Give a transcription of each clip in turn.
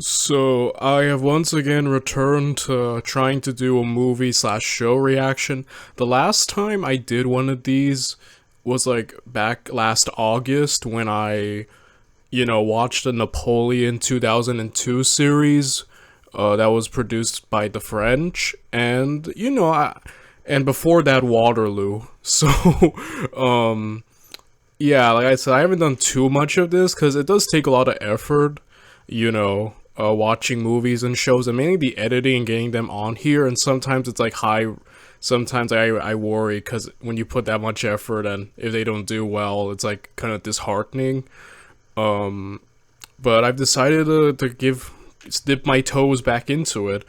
So, I have once again returned to trying to do a movie slash show reaction. The last time I did one of these was like back last August when I watched the Napoleon 2002 series that was produced by the French. And before that, Waterloo. So, um, yeah, like I said, I haven't done too much of this because it does take a lot of effort, watching movies and shows, and mainly the editing and getting them on here. And sometimes it's like high. Sometimes I worry because when you put that much effort and if they don't do well, it's like kind of disheartening. Um, but I've decided to dip my toes back into it,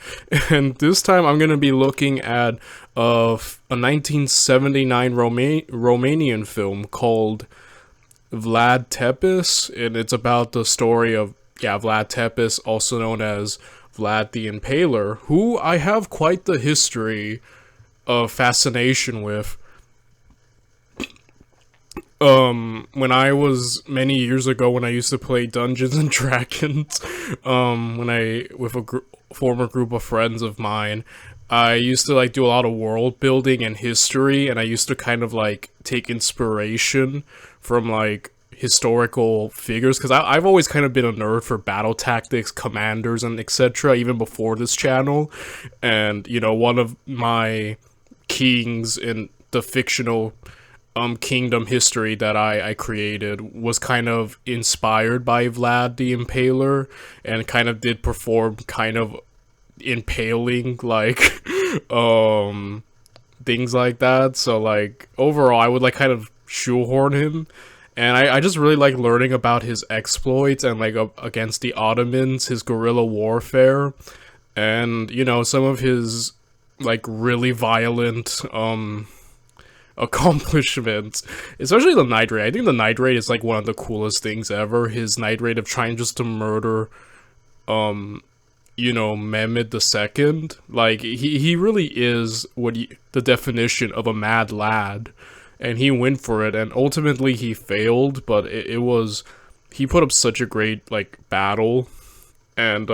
and this time I'm gonna be looking at a 1979 Romanian film called Vlad Tepes, and it's about the story of Vlad Tepes, also known as Vlad the Impaler, who I have quite the history of fascination with. When I was many years ago, when I used to play Dungeons and Dragons, when I with a former group of friends of mine, I used to like do a lot of world building and history, and I used to kind of like take inspiration from like historical figures because I've always kind of been a nerd for battle tactics, commanders, and etc. Even before this channel, and one of my kings in the fictional kingdom history that I created was kind of inspired by Vlad the Impaler, and kind of did perform kind of impaling like things like that. So like overall I would like kind of shoehorn him, and I just really like learning about his exploits and like against the Ottomans, his guerrilla warfare, and some of his like really violent accomplishments, especially the night raid. I think the night raid is like one of the coolest things ever. His night raid of trying just to murder Mehmed II. Like he really is the definition of a mad lad, and he went for it, and ultimately he failed, but it was he put up such a great like battle. And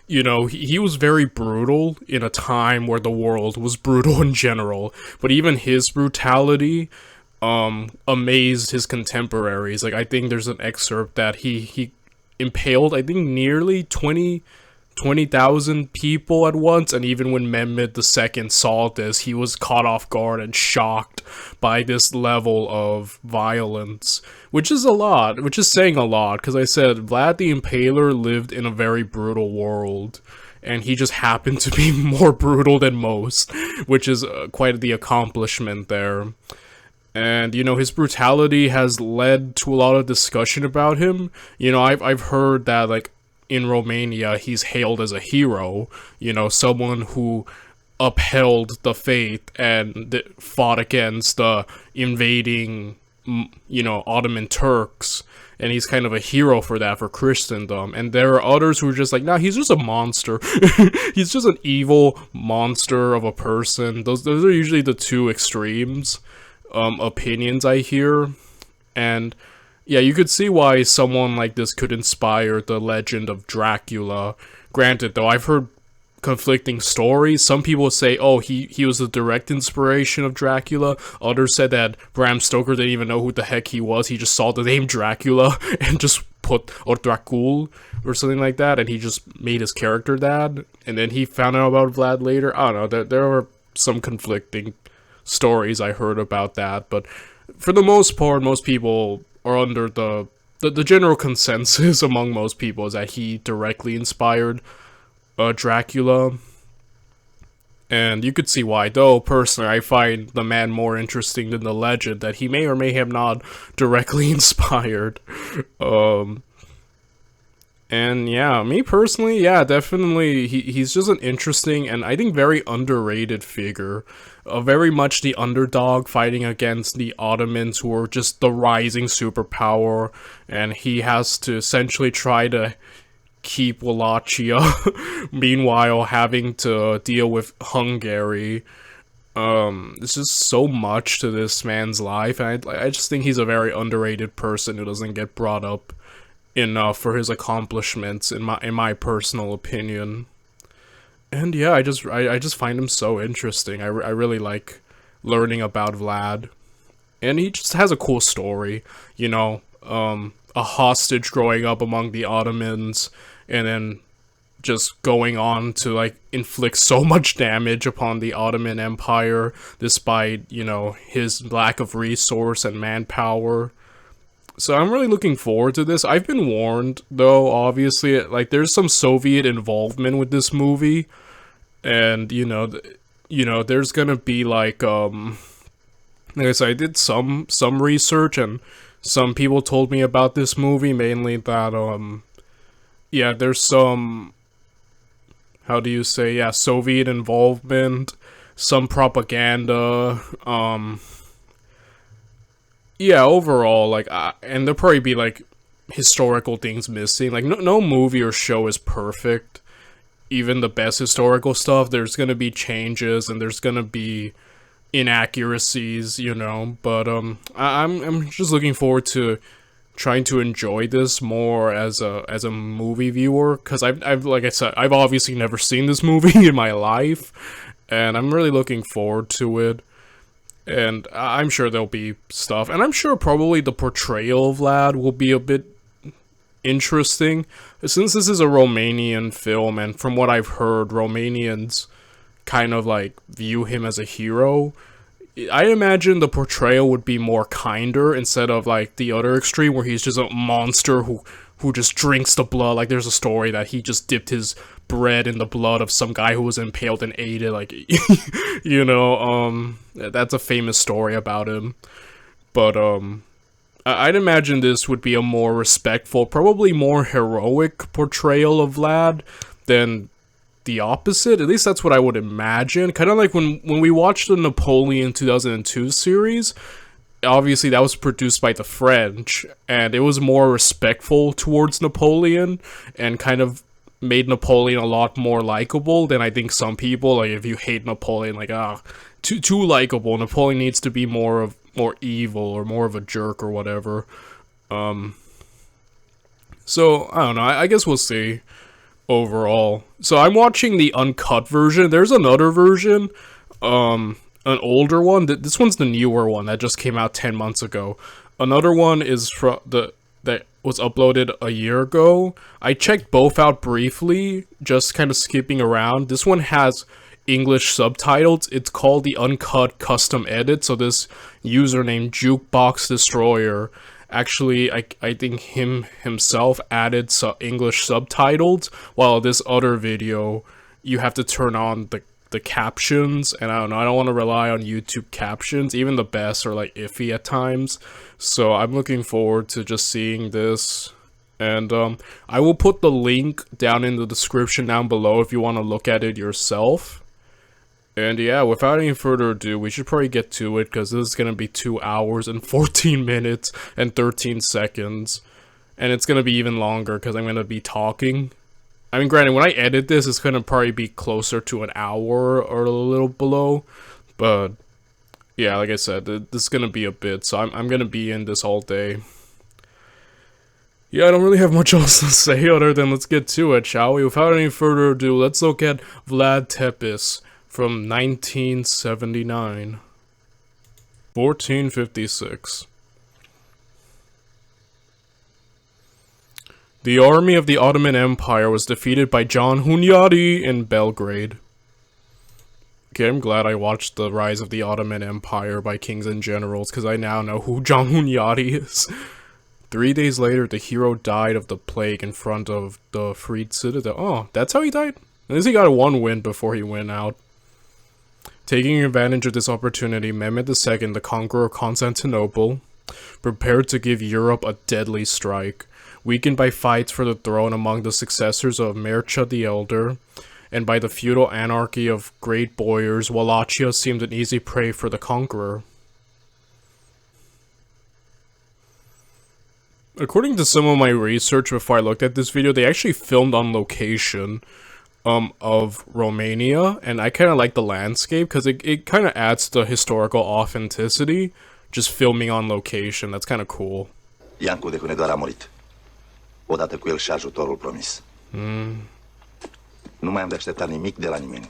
he was very brutal in a time where the world was brutal in general, but even his brutality amazed his contemporaries. Like I think there's an excerpt that he impaled, I think, nearly 20,000 people at once, and even when Mehmed II saw this, he was caught off guard and shocked by this level of violence, which is saying a lot, because I said Vlad the Impaler lived in a very brutal world, and he just happened to be more brutal than most, which is quite the accomplishment there. And his brutality has led to a lot of discussion about him. I've heard that like in Romania he's hailed as a hero, someone who upheld the faith and fought against the invading Ottoman Turks, and he's kind of a hero for that, for Christendom. And there are others who are just like, nah, he's just a monster. He's just an evil monster of a person. Those are usually the two extremes opinions I hear. And yeah, you could see why someone like this could inspire the legend of Dracula. Granted, though, I've heard conflicting stories. Some people say, oh, he was the direct inspiration of Dracula. Others said that Bram Stoker didn't even know who the heck he was. He just saw the name Dracula and just put, or Dracul, or something like that, and he just made his character that. And then he found out about Vlad later. I don't know, there are some conflicting stories I heard about that, but for the most part, most people are under the general consensus among most people is that he directly inspired Dracula. And you could see why, though personally I find the man more interesting than the legend that he may or may have not directly inspired. And yeah, me personally, yeah, definitely, he's just an interesting and I think very underrated figure. Very much the underdog fighting against the Ottomans, who are just the rising superpower, and he has to essentially try to keep Wallachia, meanwhile having to deal with Hungary. There's just so much to this man's life, and I just think he's a very underrated person who doesn't get brought up enough for his accomplishments in my personal opinion. And yeah, I just find him so interesting. I really like learning about Vlad, and he just has a cool story, you know, a hostage growing up among the Ottomans, and then just going on to like inflict so much damage upon the Ottoman Empire despite, you know, his lack of resource and manpower. So I'm really looking forward to this. I've been warned though, obviously, like there's some Soviet involvement with this movie, and there's gonna be like I said, I did some research, and some people told me about this movie, mainly that yeah, there's some, how do you say, yeah, Soviet involvement, some propaganda, yeah, overall, like, and there'll probably be, like, historical things missing. Like, no movie or show is perfect. Even the best historical stuff, there's gonna be changes, and there's gonna be inaccuracies, you know, but, I'm just looking forward to trying to enjoy this more as a movie viewer, because I've like I said, I've obviously never seen this movie in my life, and I'm really looking forward to it. And I'm sure there'll be stuff, and I'm sure probably the portrayal of Vlad will be a bit interesting, since this is a Romanian film, and from what I've heard, Romanians kind of like view him as a hero. I imagine the portrayal would be more kinder, instead of like the other extreme where he's just a monster who just drinks the blood. Like there's a story that he just dipped his bread in the blood of some guy who was impaled and ate it, like, you know, that's a famous story about him. But I'd imagine this would be a more respectful, probably more heroic portrayal of Vlad than the opposite. At least that's what I would imagine. Kind of like when we watched the Napoleon 2002 series, obviously that was produced by the French, and it was more respectful towards Napoleon, and kind of made Napoleon a lot more likable than I think some people, like, if you hate Napoleon, like, too likable. Napoleon needs to be more evil, or more of a jerk, or whatever. So I don't know, I guess we'll see overall. So I'm watching the uncut version. There's another version, an older one. This one's the newer one that just came out 10 months ago. Another one is from that was uploaded a year ago. I checked both out briefly, just kind of skipping around. This one has English subtitles. It's called the Uncut Custom Edit. So this user named Jukebox Destroyer, actually, I think himself added English subtitles, while this other video, you have to turn on the captions, and I don't know, I don't want to rely on YouTube captions. Even the best are like iffy at times, so I'm looking forward to just seeing this. And I will put the link down in the description down below if you want to look at it yourself. And yeah, without any further ado, we should probably get to it, because this is going to be 2 hours and 14 minutes and 13 seconds. And it's going to be even longer, because I'm going to be talking. I mean, granted, when I edit this, it's going to probably be closer to an hour or a little below. But yeah, like I said, this is going to be a bit, so I'm going to be in this all day. Yeah, I don't really have much else to say other than let's get to it, shall we? Without any further ado, let's look at Vlad Tepes from 1979. 1456. The army of the Ottoman Empire was defeated by John Hunyadi in Belgrade. Okay, I'm glad I watched The Rise of the Ottoman Empire by Kings and Generals, because I now know who John Hunyadi is. 3 days later, the hero died of the plague in front of the freed citadel. Oh, that's how he died? At least he got one win before he went out. Taking advantage of this opportunity, Mehmed II, the conqueror of Constantinople, prepared to give Europe a deadly strike. Weakened by fights for the throne among the successors of Mircea the Elder, and by the feudal anarchy of great boyars, Wallachia seemed an easy prey for the conqueror. According to some of my research before I looked at this video, they actually filmed on location of Romania, and I kind of like the landscape, because it kind of adds to historical authenticity, just filming on location. That's kind of cool. Iancu de Hunedoara a murit. odată cu el și ajutorul promis. Nu mai am de așteptat nimic de la nimeni.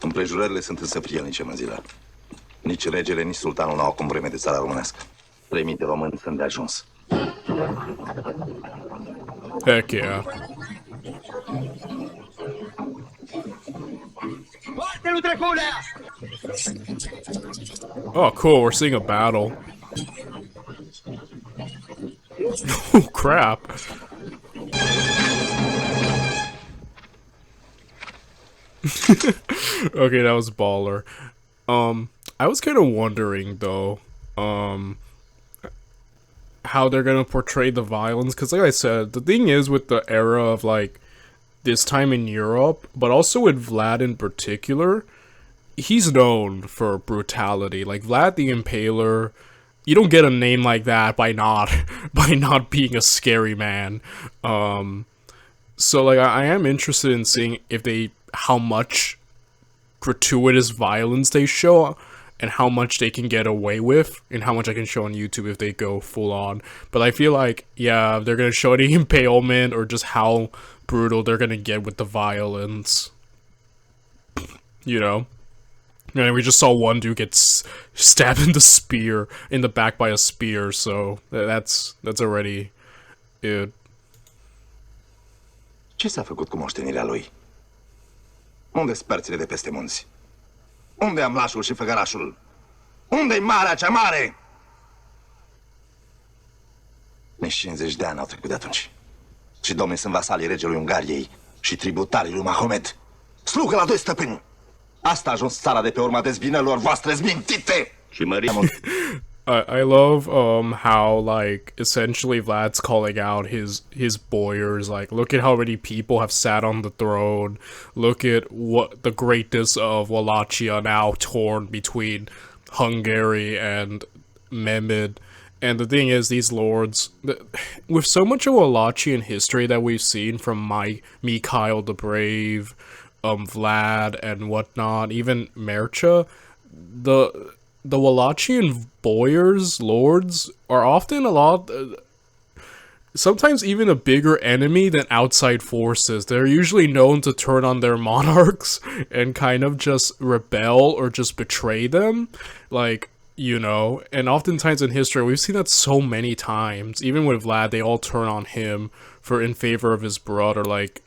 Împrejurările sunt însă prielnice, Măzilă. Nici regele, nici sultanul n-au acum vreme de țara românească. Premii de români sunt de ajuns. Heck yeah. Oh, cool. We're seeing a battle. Oh, crap. Okay, that was baller. I was kind of wondering, though, how they're gonna portray the violence, because like I said, the thing is with the era of, like, this time in Europe, but also with Vlad in particular, he's known for brutality. Like, Vlad the Impaler, you don't get a name like that by not being a scary man. So, like, I am interested in seeing if how much gratuitous violence they show, and how much they can get away with, and how much I can show on YouTube if they go full on. But I feel like, yeah, they're gonna show the impalement, or just how brutal they're gonna get with the violence. You know? And we just saw one dude get stabbed in the back by a spear, so that's already it. Ce s-a făcut cu moștenirea lui? Unde-s părțile de peste munți? Unde am lașul și făgărașul? Unde-i marea cea mare? Nici 50 de ani au trecut de atunci. Și domnii sunt vasalii regelui Ungariei și tributarii lui Mahomet. Slugă la 2 stăpâni. Asta a ajuns țara de pe urma dezbinărilor voastre zmintite. Și măria I love how, like, essentially Vlad's calling out his boyars, like, look at how many people have sat on the throne, look at what the greatness of Wallachia now torn between Hungary and Mehmed. And the thing is, these lords, with so much of Wallachian history that we've seen from Mikhail the Brave, Vlad and whatnot, even Mercha, the Wallachian boyars, lords, are often a lot, sometimes even a bigger enemy than outside forces. They're usually known to turn on their monarchs and kind of just rebel or just betray them, like, you know, and oftentimes in history, we've seen that so many times. Even with Vlad, they all turn on him in favor of his brother, like,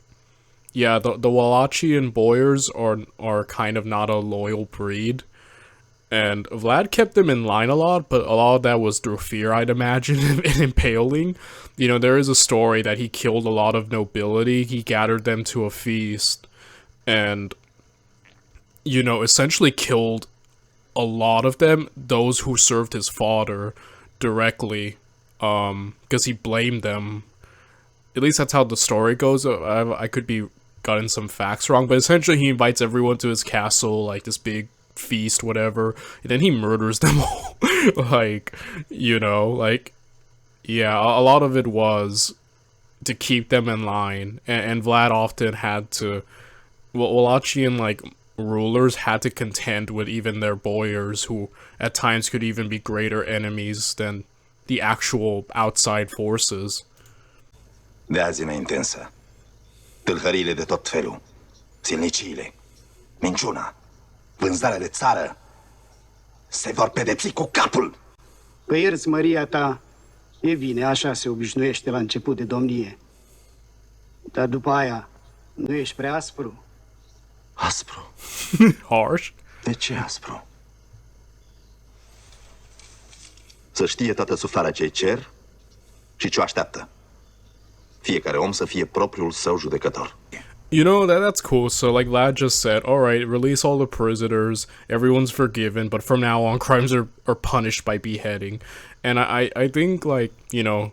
yeah, the Wallachian boyars are kind of not a loyal breed. And Vlad kept them in line a lot, but a lot of that was through fear, I'd imagine, and impaling. You know, there is a story that he killed a lot of nobility. He gathered them to a feast and, you know, essentially killed a lot of them, those who served his father directly, because he blamed them. At least that's how the story goes. I could be gotten some facts wrong, but essentially he invites everyone to his castle, like this big feast, whatever, and then he murders them all. Like, you know, like, yeah, a lot of it was to keep them in line, and Vlad often had to, well, Wallachian, like, rulers had to contend with even their boyars, who at times could even be greater enemies than the actual outside forces. De azi intensă. Tâlhăriile de tot felul. Silniciile. Minciuna. Vânzarea de țară. Se vor pedepsi cu capul. Că ierți măria ta, e bine, așa se obișnuiește la început de domnie. Dar după aia, nu ești prea aspru? Aspru? Harsh? De ce aspru? Să știe toată suflarea ce-i cer și ce o așteaptă. Fiecare om să fie propriul său judecător. You know, that's cool. So, like Vlad just said, alright, release all the prisoners, everyone's forgiven, but from now on, crimes are punished by beheading. And I think, like, you know,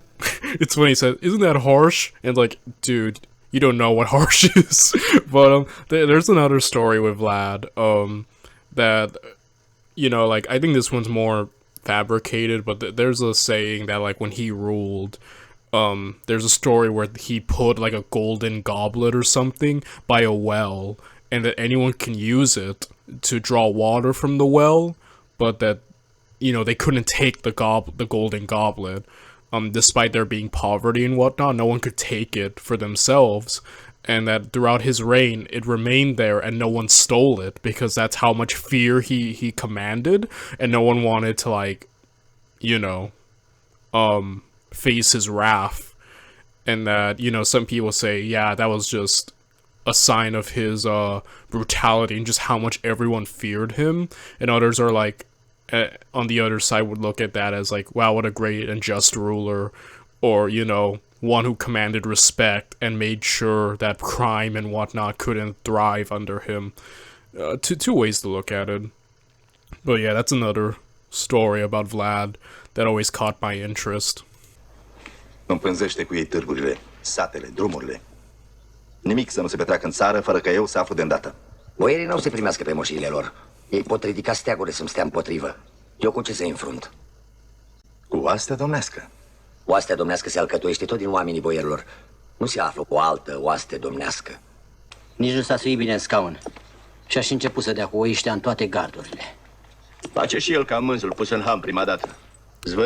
it's when he said, isn't that harsh? And, like, dude, you don't know what harsh is. But, there's another story with Vlad, that, you know, like, I think this one's more fabricated, but there's a saying that, like, when he ruled, there's a story where he put like a golden goblet or something by a well, and that anyone can use it to draw water from the well, but that, you know, they couldn't take the golden goblet. despite there being poverty and whatnot, no one could take it for themselves, and that throughout his reign it remained there and no one stole it because that's how much fear he commanded, and no one wanted to, like, you know, face his wrath. And that, you know, some people say, yeah, that was just a sign of his brutality and just how much everyone feared him, and others are like, on the other side would look at that as like, wow, what a great and just ruler, or, you know, one who commanded respect and made sure that crime and whatnot couldn't thrive under him. Two ways to look at it. But yeah, that's another story about Vlad that always caught my interest. Împânzește cu ei târgurile, satele, drumurile. Nimic să nu se petreacă în țară fără că eu să aflu de îndată. Boierii nu o să primească pe moșiile lor. Ei pot ridica steagurile să-mi stea împotrivă. Eu cu ce să-i înfrunt? Cu oastea domnească. Oastea domnească se alcătuiește tot din oamenii boierilor. Nu se află cu o altă oaste domnească. Nici nu s-a suit bine în scaun. Și-aș început să dea cu oiștea în toate gardurile. Face și el ca mânzul pus în ham prima dată.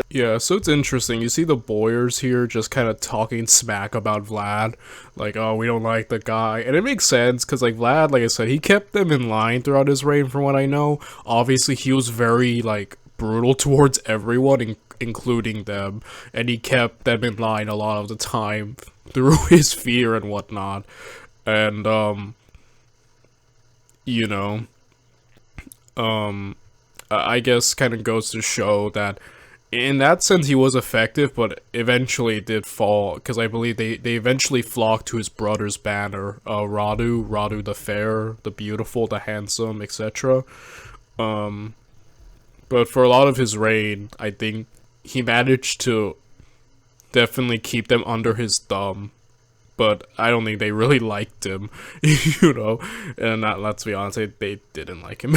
Yeah, so it's interesting. You see the boyars here just kind of talking smack about Vlad. Like, oh, we don't like the guy. And it makes sense, because, like, Vlad, like I said, he kept them in line throughout his reign, from what I know. Obviously, he was very, like, brutal towards everyone, including them. And he kept them in line a lot of the time through his fear and whatnot. And, you know, I guess kind of goes to show that in that sense he was effective, but eventually it did fall, because I believe they eventually flocked to his brother's banner, Radu the Fair, the Beautiful, the Handsome, etc. But for a lot of his reign, I think he managed to definitely keep them under his thumb, but I don't think they really liked him, you know, and let's be honest, they didn't like him.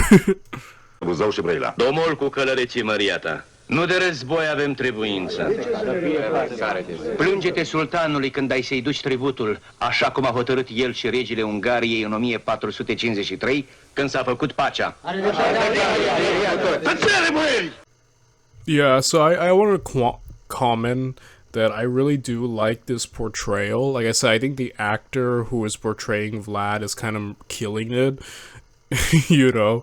Buzău și Brăila. Domol cu călăreții, Măria ta. Nu de război avem trebuință. Plânge-te sultanului când ai să-i duci tributul, așa cum a hotărât el și regele Ungariei în 1453, când s-a făcut pacea. Yeah, so I want to comment that I really do like this portrayal. Like I said, I think the actor who is portraying Vlad is kind of killing it, you know,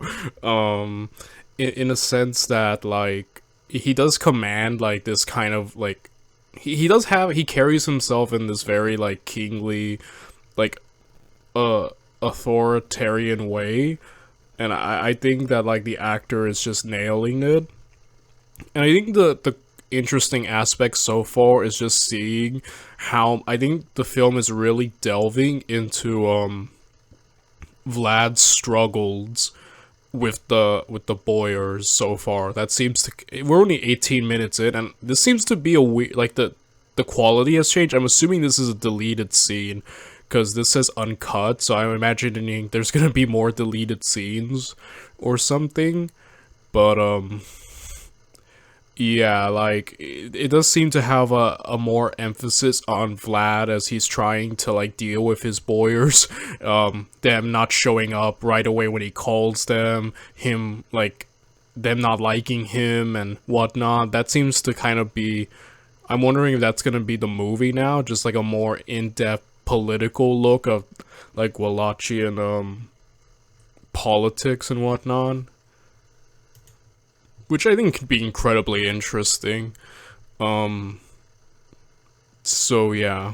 in a sense that, like, he does command, like, this kind of, like, he carries himself in this very, like, kingly, like, authoritarian way, and I think that, like, the actor is just nailing it. And I think the interesting aspect so far is just seeing how, I think the film is really delving into, Vlad's struggles with the boyars so far. That seems to, we're only 18 minutes in, and this seems to be a weird, like, the quality has changed. I'm assuming this is a deleted scene, because this says uncut, so I'm imagining there's gonna be more deleted scenes or something. But yeah, like, it does seem to have a more emphasis on Vlad as he's trying to, like, deal with his boyars, them not showing up right away when he calls them, him, like, them not liking him and whatnot. That seems to kind of be, I'm wondering if that's gonna be the movie now, just like a more in-depth political look of, like, Wallachian politics and whatnot, which I think could be incredibly interesting. So yeah.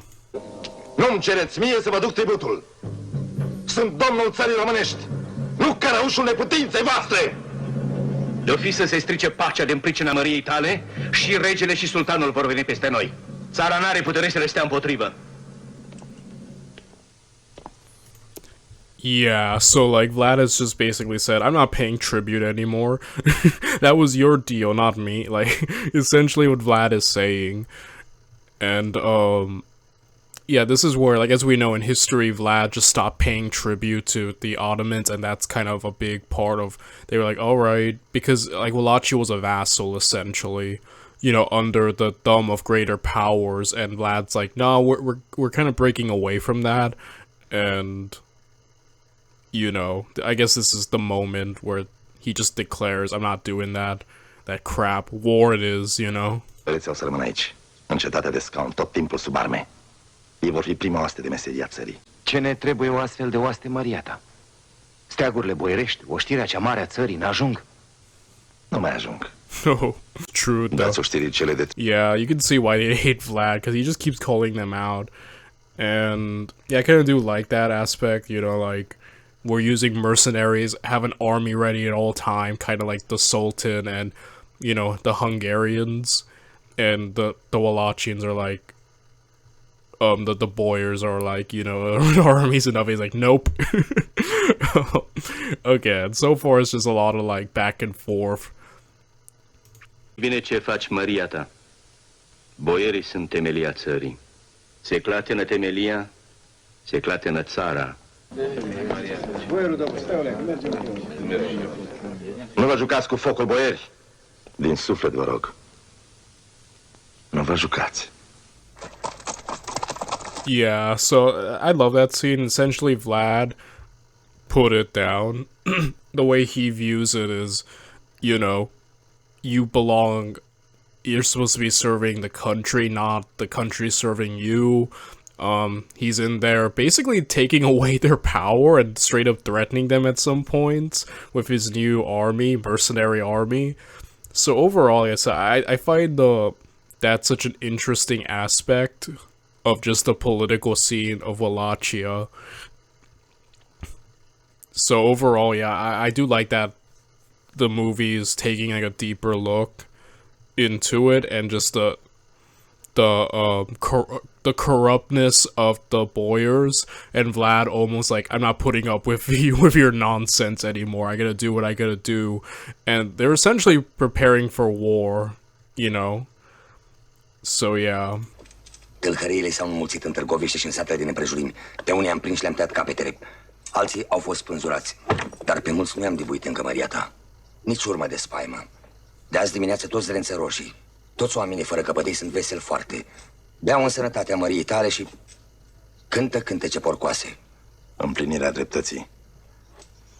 Nu-mi cereți mie să vă duc tributul. Sunt domnul țării românești, nu cărăușul neputinței voastre. De-o fi să se strice pacea din pricina măriei tale, și regele și sultanul vor veni peste noi. Țara n-are putere să le stea împotrivă. Yeah, so, like, Vlad has just basically said, I'm not paying tribute anymore. That was your deal, not me. Like, essentially what Vlad is saying. And, yeah, this is where, like, as we know in history, Vlad just stopped paying tribute to the Ottomans, and that's kind of a big part of, they were like, alright, because, like, Wallachia was a vassal, essentially, you know, under the thumb of greater powers, and Vlad's like, no, we're kind of breaking away from that, and, you know, I guess this is the moment where he just declares, I'm not doing that crap. War it is, you know? Vedeți, o să rămân aici. În cetatea de scaun, tot timpul sub arme. Ei vor fi prima oaste de meseria țării. Ce ne trebuie o astfel de oaste, Maria ta? Steagurile boierești, oștirea cea mare a țării, n-ajung? Nu mai ajung. Oh, true though. Dați oștirii cele de... Yeah, you can see why they hate Vlad, because he just keeps calling them out. And yeah, I kind of do like that aspect, you know, like, we're using mercenaries, have an army ready at all time, kind of like the Sultan and, you know, the Hungarians. And the Wallachians are like, the boyars are like, you know, armies and stuff. He's like, nope. Okay, and so far it's just a lot of like back and forth. Bine ce faci, Maria ta. Boierii sunt temelia țării. Se clatină temelia, se clatină țara. Nu vă jucați cu focul, boieri! Din suflet, vă rog. Nu vă jucați. Yeah, so I love that scene. Essentially, Vlad put it down. The way he views it is, you know, you're supposed to be serving the country, not the country serving you. He's in there basically taking away their power and straight up threatening them at some points with his new army, mercenary army. So overall, yes, I find that's such an interesting aspect of just the political scene of Wallachia. So overall, yeah, I do like that the movie is taking like a deeper look into it and just the corruptness of the boyars and Vlad almost like, I'm not putting up with you with your nonsense anymore. I gotta do what I gotta do, and they're essentially preparing for war, you know. So yeah. Tâlhăriile s-au înmulțit în Târgoviște și în satele din împrejurimi. Pe unii am prins și le-am tăiat capetele. Alții au fost spânzurați. Dar pe mulți nu i-am dibuit încă, Maria ta. Nici urmă de spaimă. De azi dimineață toți rențe roșii. Toți oamenii fără căpătâi sunt veseli foarte. Beau în sănătatea măriei tale și cântă cântece porcoase. Împlinirea dreptății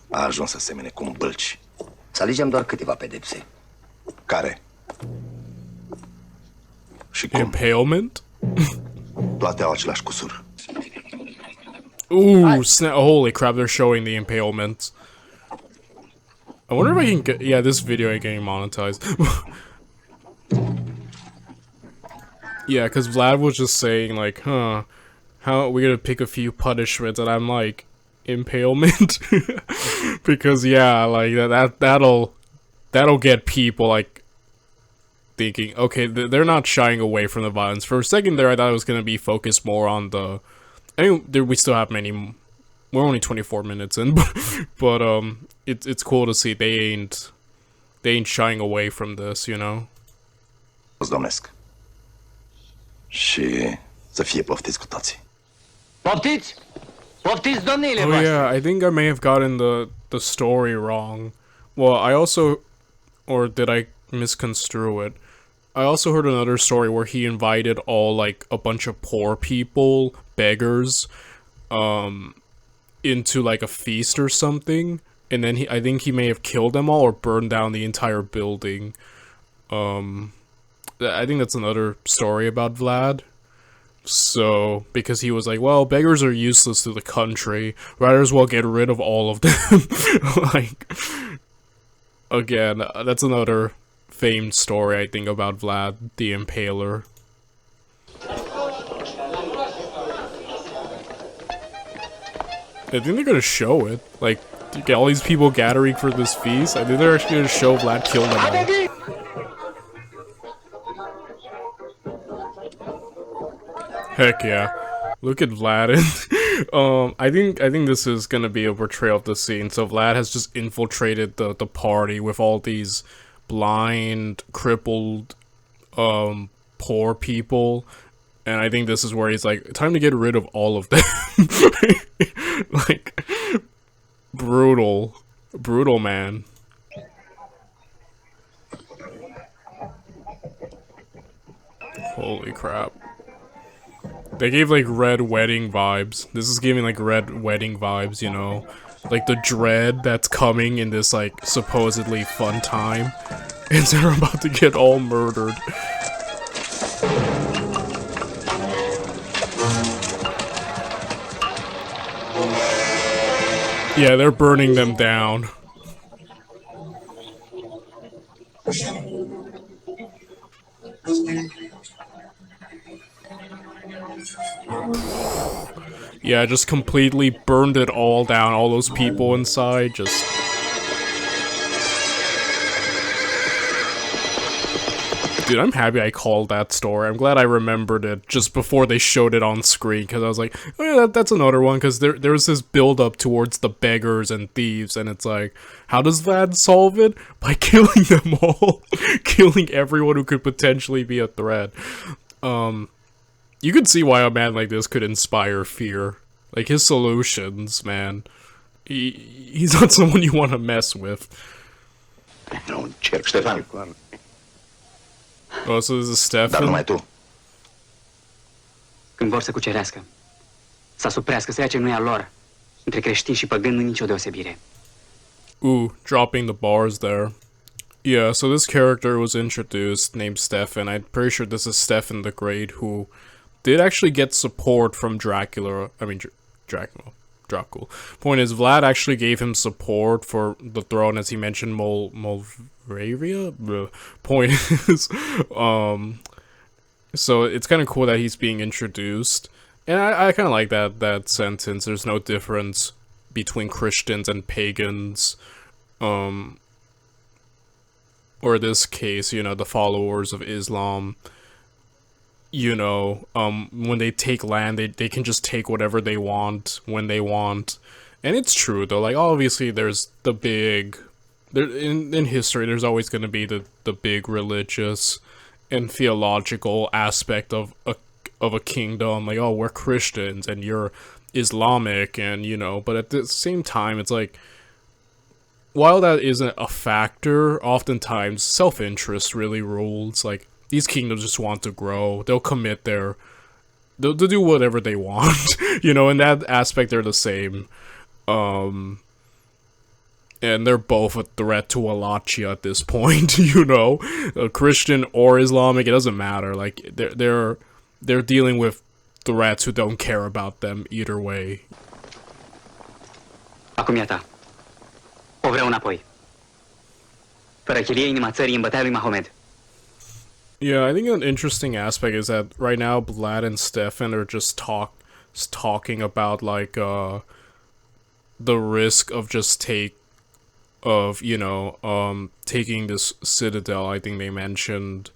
a ajuns să semene cu un bâlci. Să alegem doar câteva pedepse. Care? Și cum? Impalement? Toate au același cusur. Ooh, holy crap, they're showing the impalements. I wonder if I can get... Yeah, this video ain't getting monetized. Yeah, because Vlad was just saying, like, huh, how are we gonna pick a few punishments? And I'm like, impalement? Because, yeah, like, that'll get people, like, thinking, okay, they're not shying away from the violence. For a second there, I thought it was gonna be focused more on the... I mean, we still have many... We're only 24 minutes in, but it's cool to see they ain't shying away from this, you know? Domnesc. Și să fie poftiți cu toții. Poftiți? Poftiți, domnile Oh voastre! yeah, I think I may have gotten the story wrong. Well, I also... Or did I misconstrue it? I also heard another story where he invited all, like, a bunch of poor people, beggars, into, like, a feast or something. And then I think he may have killed them all or burned down the entire building. I think that's another story about Vlad. So, because he was like, well, beggars are useless to the country. Might as well get rid of all of them. Like, again, that's another famed story, I think, about Vlad the Impaler. I think they're gonna show it. Like, you get all these people gathering for this feast. I think they're actually gonna show Vlad kill them all. Heck yeah. Look at Vlad. I think this is gonna be a portrayal of the scene. So Vlad has just infiltrated the party with all these blind, crippled, poor people. And I think this is where he's like, time to get rid of all of them. Like, brutal man. Holy crap. They gave like red wedding vibes. This is giving like red wedding vibes, you know? Like the dread that's coming in this like supposedly fun time. And they're about to get all murdered. Yeah, they're burning them down. Yeah, just completely burned it all down. All those people inside, just... Dude, I'm happy I called that story. I'm glad I remembered it just before they showed it on screen, because I was like, oh yeah, that's another one, because there was this build-up towards the beggars and thieves, and it's like, how does Vlad solve it? By killing them all. Killing everyone who could potentially be a threat. You could see why a man like this could inspire fear. Like, his solutions, man. He's not someone you want to mess with. Nu încerc, Ștefan. Oh, so this is Dar Stefan? numai tu. Când vor să cucerească, să asuprească, să ia ce nu e al lor. Între creștini și păgâni nu nicio deosebire. Ooh, dropping the bars there. Yeah, so this character was introduced named Stefan. I'm pretty sure this is Stefan the Great, who did actually get support from Dracula. I mean, Dracula. Point is, Vlad actually gave him support for the throne, as he mentioned Moldavia? Point is, so it's kind of cool that he's being introduced. And I kind of like that sentence. There's no difference between Christians and pagans. Or in this case, you know, the followers of Islam. You know, when they take land, they can just take whatever they want when they want. And it's true, though. Like, obviously, there's the big... in history, there's always going to be the big religious and theological aspect of a kingdom. Like, oh, we're Christians, and you're Islamic, and, you know... But at the same time, it's like... While that isn't a factor, oftentimes, self-interest really rules. Like, these kingdoms just want to grow. They'll commit they'll do whatever they want. You know, in that aspect, they're the same. And they're both a threat to Wallachia at this point, you know? Christian or Islamic, it doesn't matter. Like, they're dealing with threats who don't care about them either way. Acum e a ta. O vreau înapoi. Fără chilie, inima țării în bătaia lui Mahomed. Yeah, I think an interesting aspect is that right now Vlad and Stefan are just talking about like the risk of taking this citadel. I think they mentioned,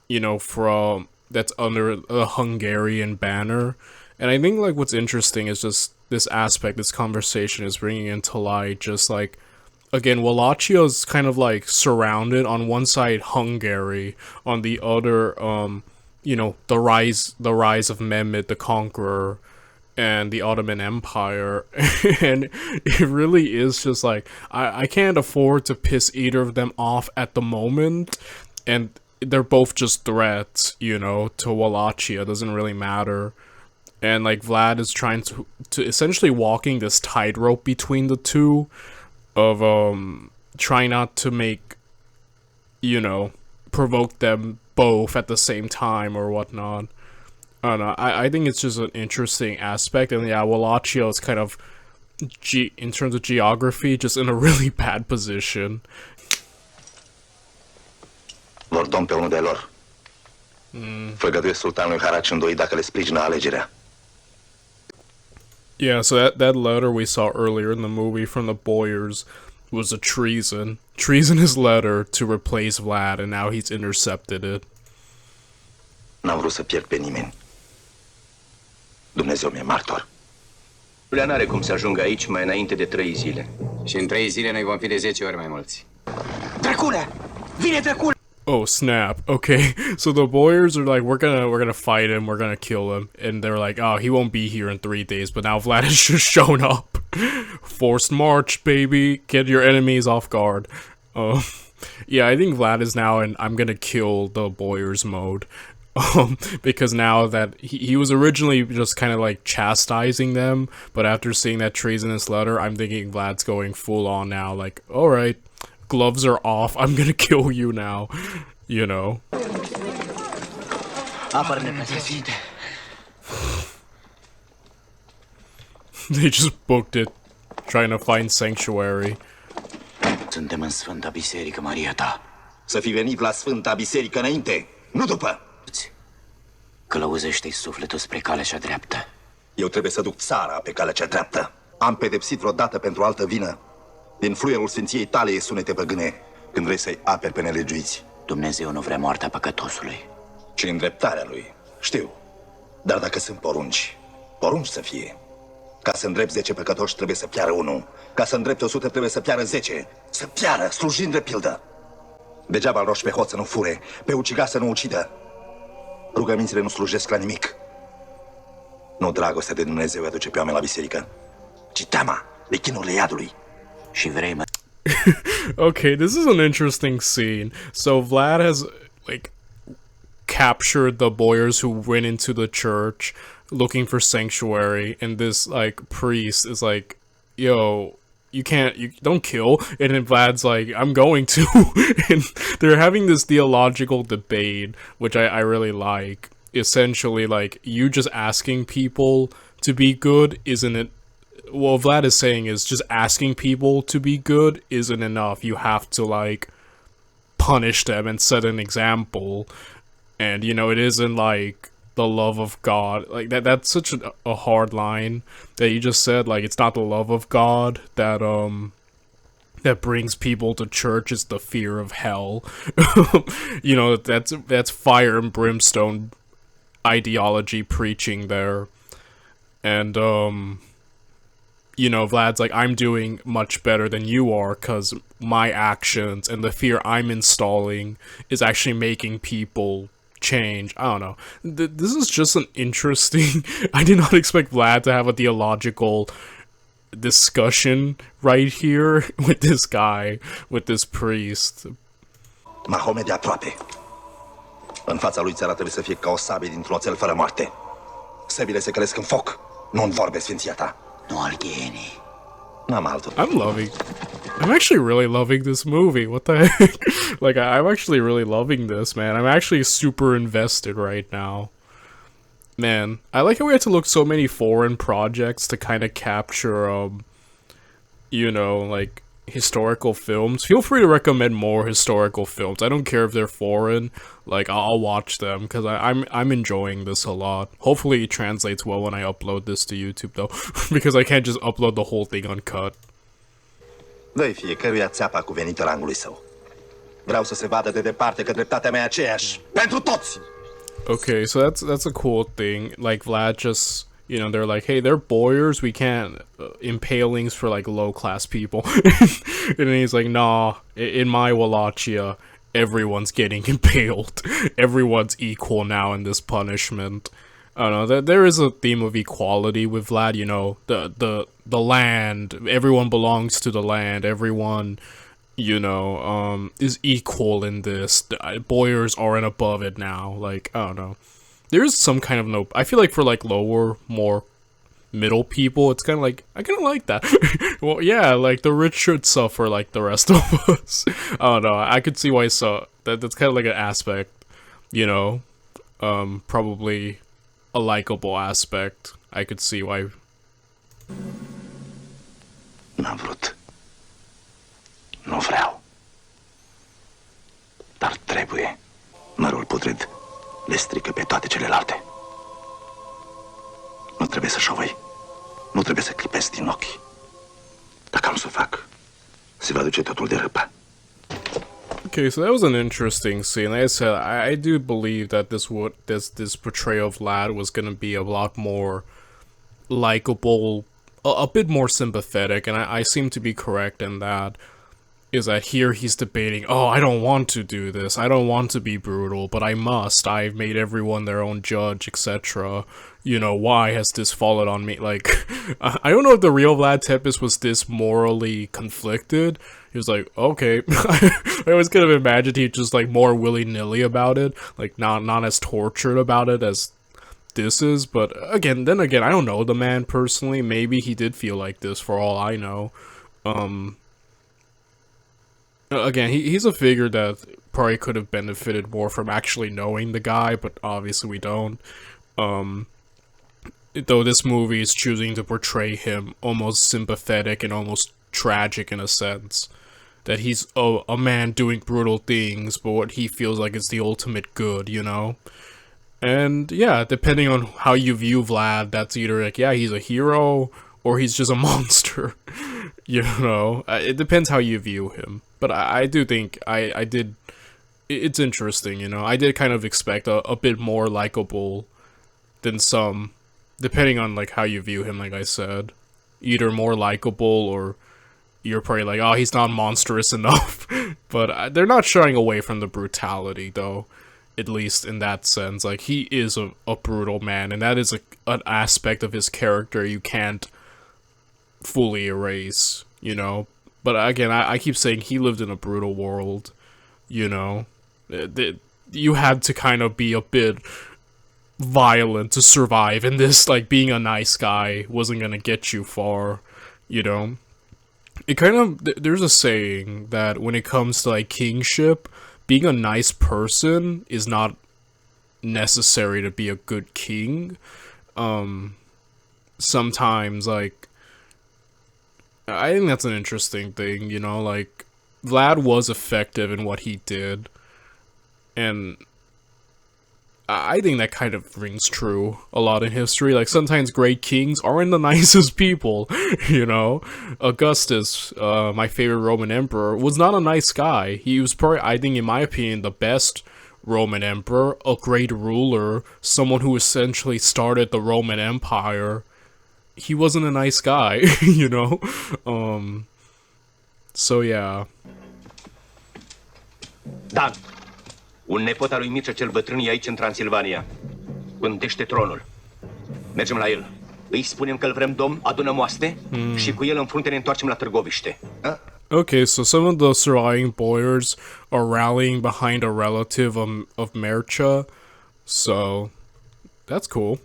you know, from that's under a Hungarian banner. And I think like what's interesting is just this aspect, this conversation is bringing into light just like, again, Wallachia is kind of like surrounded on one side Hungary, on the other, you know, the rise of Mehmed the Conqueror and the Ottoman Empire. And it really is just like, I can't afford to piss either of them off at the moment. And they're both just threats, you know, to Wallachia. It doesn't really matter. And like Vlad is trying to essentially walking this tightrope between the two. Of trying not to make, you know, provoke them both at the same time or whatnot. I don't know. I think it's just an interesting aspect, and yeah, Wallachia is kind of in terms of geography, just in a really bad position. Vor dom pe unul de lor. Făgăduiesc sultanului Harac îndoi dacă le sprijină alegerea. Yeah, so that letter we saw earlier in the movie from the Boyers was a treason. Treasonous letter to replace Vlad, and now he's intercepted it. N-am vrut să pierd pe nimeni. Dumnezeu mi-e martor. Julia n-are cum să ajungă aici mai înainte de 3 zile. Și în 3 zile noi vom fi de 10 ori mai mulți. Dracule! Vine Dracule! Oh snap! Okay, so the Boyers are like, we're gonna fight him, we're gonna kill him, and they're like, oh, he won't be here in 3 days. But now Vlad has just shown up. Forced march, baby. Get your enemies off guard. Yeah, I think Vlad is now in I'm gonna kill the Boyers mode. Because now that he was originally just kind of like chastising them, but after seeing that treasonous letter, I'm thinking Vlad's going full on now. Like, all right. Gloves are off. I'm gonna kill you now. You know. They just booked it. trying to find sanctuary. Suntem în Sfânta Biserică, Maria ta. Să fi venit la Sfânta Biserică înainte, nu după. Călăuzește-i sufletul spre calea cea dreaptă. Eu trebuie să duc țara pe calea cea dreaptă. Am pedepsit vreodată pentru altă vină. Din fluierul Sfinției tale e sunete păgâne când vrei să-i aperi pe nelegiuiți. Dumnezeu nu vrea moartea păcătosului. Ci îndreptarea lui, știu. Dar dacă sunt porunci, porunci să fie. Ca să îndrept 10 păcătoși trebuie să piară unul. Ca să îndrept 100 trebuie să piară 10. Să piară, slujind de pildă. Degeaba îl roși pe hoț să nu fure, pe ucigaș să nu ucidă. Rugămințile nu slujesc la nimic. Nu dragostea de Dumnezeu aduce pe oameni la biserică, ci teama de chinurile iadului. Și vrei, mă... Okay, this is an interesting scene. So Vlad has, like, captured the boyars who went into the church looking for sanctuary, and this, like, priest is like, yo, you don't kill, and then Vlad's like, I'm going to, and they're having this theological debate, which I really like. Essentially, like, you just asking people to be good isn't it? What Vlad is saying is just asking people to be good isn't enough. You have to, like, punish them and set an example. And, you know, it isn't, like, the love of God. Like, that's such a hard line that you just said. Like, it's not the love of God that, that brings people to church, it's the fear of hell. You know, that's fire and brimstone ideology preaching there. And, you know, Vlad's like, I'm doing much better than you are because my actions and the fear I'm installing is actually making people change. I don't know. This is just an interesting... I did not expect Vlad to have a theological discussion right here with this guy, with this priest. Mahomet de aproape. În fața lui țara trebuie să fie ca o sabie dintr-un oțel fără moarte. Săbile se călesc în foc, nu în vorbe, sfinția ta. Nu al ghienii. N-am altul. I'm actually really loving this movie. What the heck? Like, I'm actually really loving this, man. I'm actually super invested right now. Man, I like how we had to look so many foreign projects to kind of capture, you know, like, historical films. Feel free to recommend more historical films. I don't care if they're foreign. Like, I'll watch them because I'm enjoying this a lot. Hopefully it translates well when I upload this to YouTube though, because I can't just upload the whole thing uncut. Dă-i fiecăruia țeapa cuvenită rangului său. Vreau să se vadă de departe că dreptatea mea e aceeași pentru toți. Okay, so that's a cool thing. Like, Vlad just, you know, they're like, hey, they're boyars, we can't impalings for, like, low-class people. And then he's like, nah, in my Wallachia, everyone's getting impaled. Everyone's equal now in this punishment. I don't know, there is a theme of equality with Vlad, you know, the land, everyone belongs to the land, everyone, you know, is equal in this. The boyars aren't above it now. Like, I don't know. There's some kind of no... I feel like for, like, lower, more middle people, it's kind of like... I kind of like that. Well, yeah, like, the rich should suffer like the rest of us. I don't know. I could see why so... That's kind of like an aspect, you know? Probably a likable aspect. I could see why... N-am vrut. Nu vreau. Dar trebuie. Mărul putred le strică pe toate celelalte. Nu trebuie să șovăi. Nu trebuie să clipesc din ochi. Dacă am să o fac, se va duce totul de râpă. Okay, so that was an interesting scene. Like I said, I do believe that this portrayal of Vlad was gonna be a lot more likable, a bit more sympathetic, and I seem to be correct in that. Is that here he's debating, oh, I don't want to do this, I don't want to be brutal, but I must, I've made everyone their own judge, etc. You know, why has this fallen on me? Like, I don't know if the real Vlad Tepes was this morally conflicted. He was like, okay. I always could have imagined he'd just, like, more willy-nilly about it, like, not as tortured about it as this is, but then again, I don't know the man personally, maybe he did feel like this for all I know. Again, he's a figure that probably could have benefited more from actually knowing the guy, but obviously we don't. though this movie is choosing to portray him almost sympathetic and almost tragic in a sense. That he's a man doing brutal things, but what he feels like is the ultimate good, you know? And yeah, depending on how you view Vlad, that's either like, yeah, he's a hero, or he's just a monster. You know? It depends how you view him. But I do think, I did, it's interesting, you know? I did kind of expect a bit more likable than some, depending on like how you view him, like I said. Either more likable, or you're probably like, oh, he's not monstrous enough. But they're not shying away from the brutality, though. At least in that sense. Like, he is a brutal man, and that is an aspect of his character you can't fully erase, you know? But again, I keep saying he lived in a brutal world, you know? You had to kind of be a bit violent to survive, and this, like, being a nice guy wasn't gonna get you far, you know? It kind of, there's a saying that when it comes to, like, kingship, being a nice person is not necessary to be a good king. Sometimes, like, I think that's an interesting thing, you know, like, Vlad was effective in what he did, and I think that kind of rings true a lot in history. Like, sometimes great kings aren't the nicest people, you know? Augustus, my favorite Roman emperor, was not a nice guy. He was probably, I think, in my opinion, the best Roman emperor, a great ruler, someone who essentially started the Roman Empire. He wasn't a nice guy, you know? So, yeah. Dan, un nepot al lui Mircea cel Bătrân e aici în Transilvania. Pândește tronul. Mergem la el. Îi spunem că îl vrem domn, adunăm oaste și cu el în frunte ne întoarcem la Târgoviște. Okay, so some of the surviving boyars are rallying behind a relative of Mircea, so that's cool.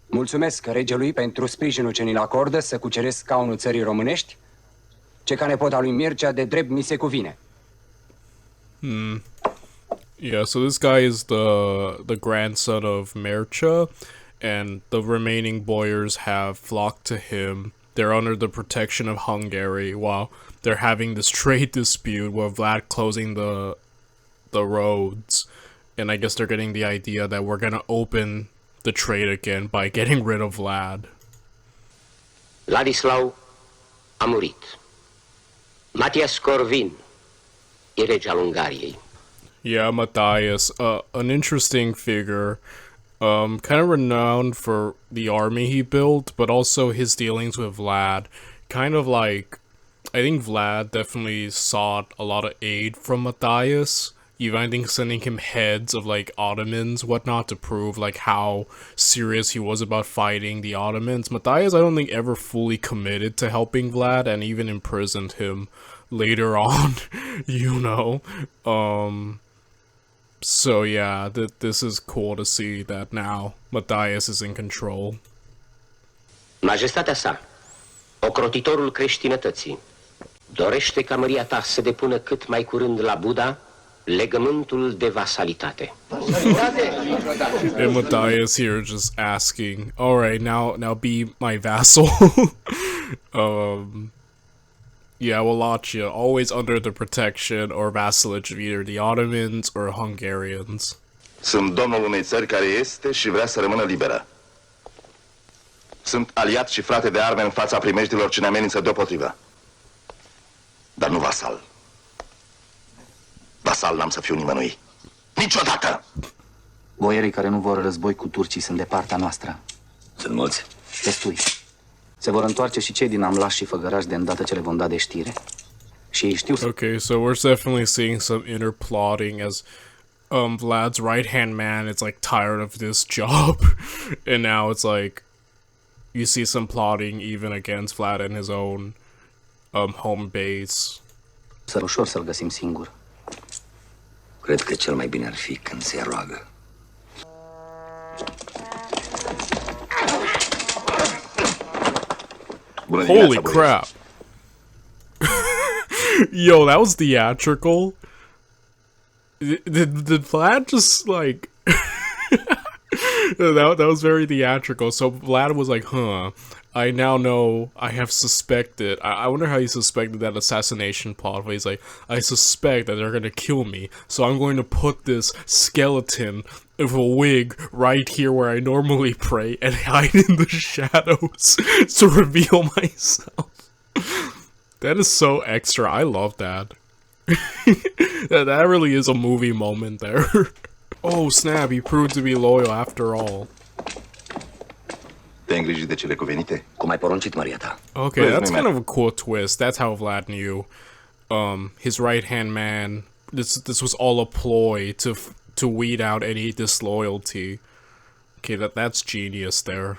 Mulțumesc regelui pentru sprijinul ce ni-l acordă să cuceresc scaunul țării românești, ce ca nepot al lui Mircea de drept mi se cuvine. Yeah, so this guy is the grandson of Mircea, and the remaining boyars have flocked to him. They're under the protection of Hungary while they're having this trade dispute where Vlad closing the roads, and I guess they're getting the idea that we're gonna open the trade again by getting rid of Vlad. Ladislau a murit. Matias Corvin e rege al Ungariei. Yeah, Matthias, an interesting figure, kind of renowned for the army he built, but also his dealings with Vlad. Kind of like, I think Vlad definitely sought a lot of aid from Matthias, even I think sending him heads of like Ottomans, whatnot, to prove like how serious he was about fighting the Ottomans. Matthias, I don't think ever fully committed to helping Vlad, and even imprisoned him later on, you know. So yeah, this is cool to see that now Matthias is in control. Majestatea sa, ocrotitorul creștinătății, dorește ca măria ta să depună cât mai curând la Buda legământul de vasalitate. And Matthias here just asking, alright, now be my vassal. Yeah, Wallachia, always under the protection or vassalage of either the Ottomans or Hungarians. Sunt domnul unei țări care este și vrea să rămână liberă. Sunt aliat și frate de arme în fața primejdilor ce ne amenință deopotrivă. Dar nu vasal. Vasal n-am să fiu nimănui. Niciodată! Boierii care nu vor război cu turcii sunt de partea noastră. Sunt mulți. Destui. Se vor întoarce și cei din Amlaș și Făgăraș de îndată ce le vom da de știre. Și ei știu... Okay, so we're definitely seeing some inner plotting as Vlad's right-hand man is like tired of this job. And now it's like you see some plotting even against Vlad in his own home base. Să ușor să-l găsim singur. Cred că cel mai bine ar fi când se roagă. Holy crap. Yo, that was theatrical. Did Vlad just, like... that was very theatrical. So Vlad was like, huh, I now know I have suspected. I wonder how he suspected that assassination plot. But he's like, I suspect that they're gonna kill me. So I'm going to put this skeleton of a wig right here where I normally pray and hide in the shadows to reveal myself. That is so extra. I love that. That really is a movie moment there. Oh snap, he proved to be loyal after all. Te-ai îngrijit de cele cuvenite? Cum ai poruncit, Maria ta? Okay, that's kind of a cool twist. That's how Vlad knew. His right-hand man. This was all a ploy to weed out any disloyalty. Okay, that's genius there.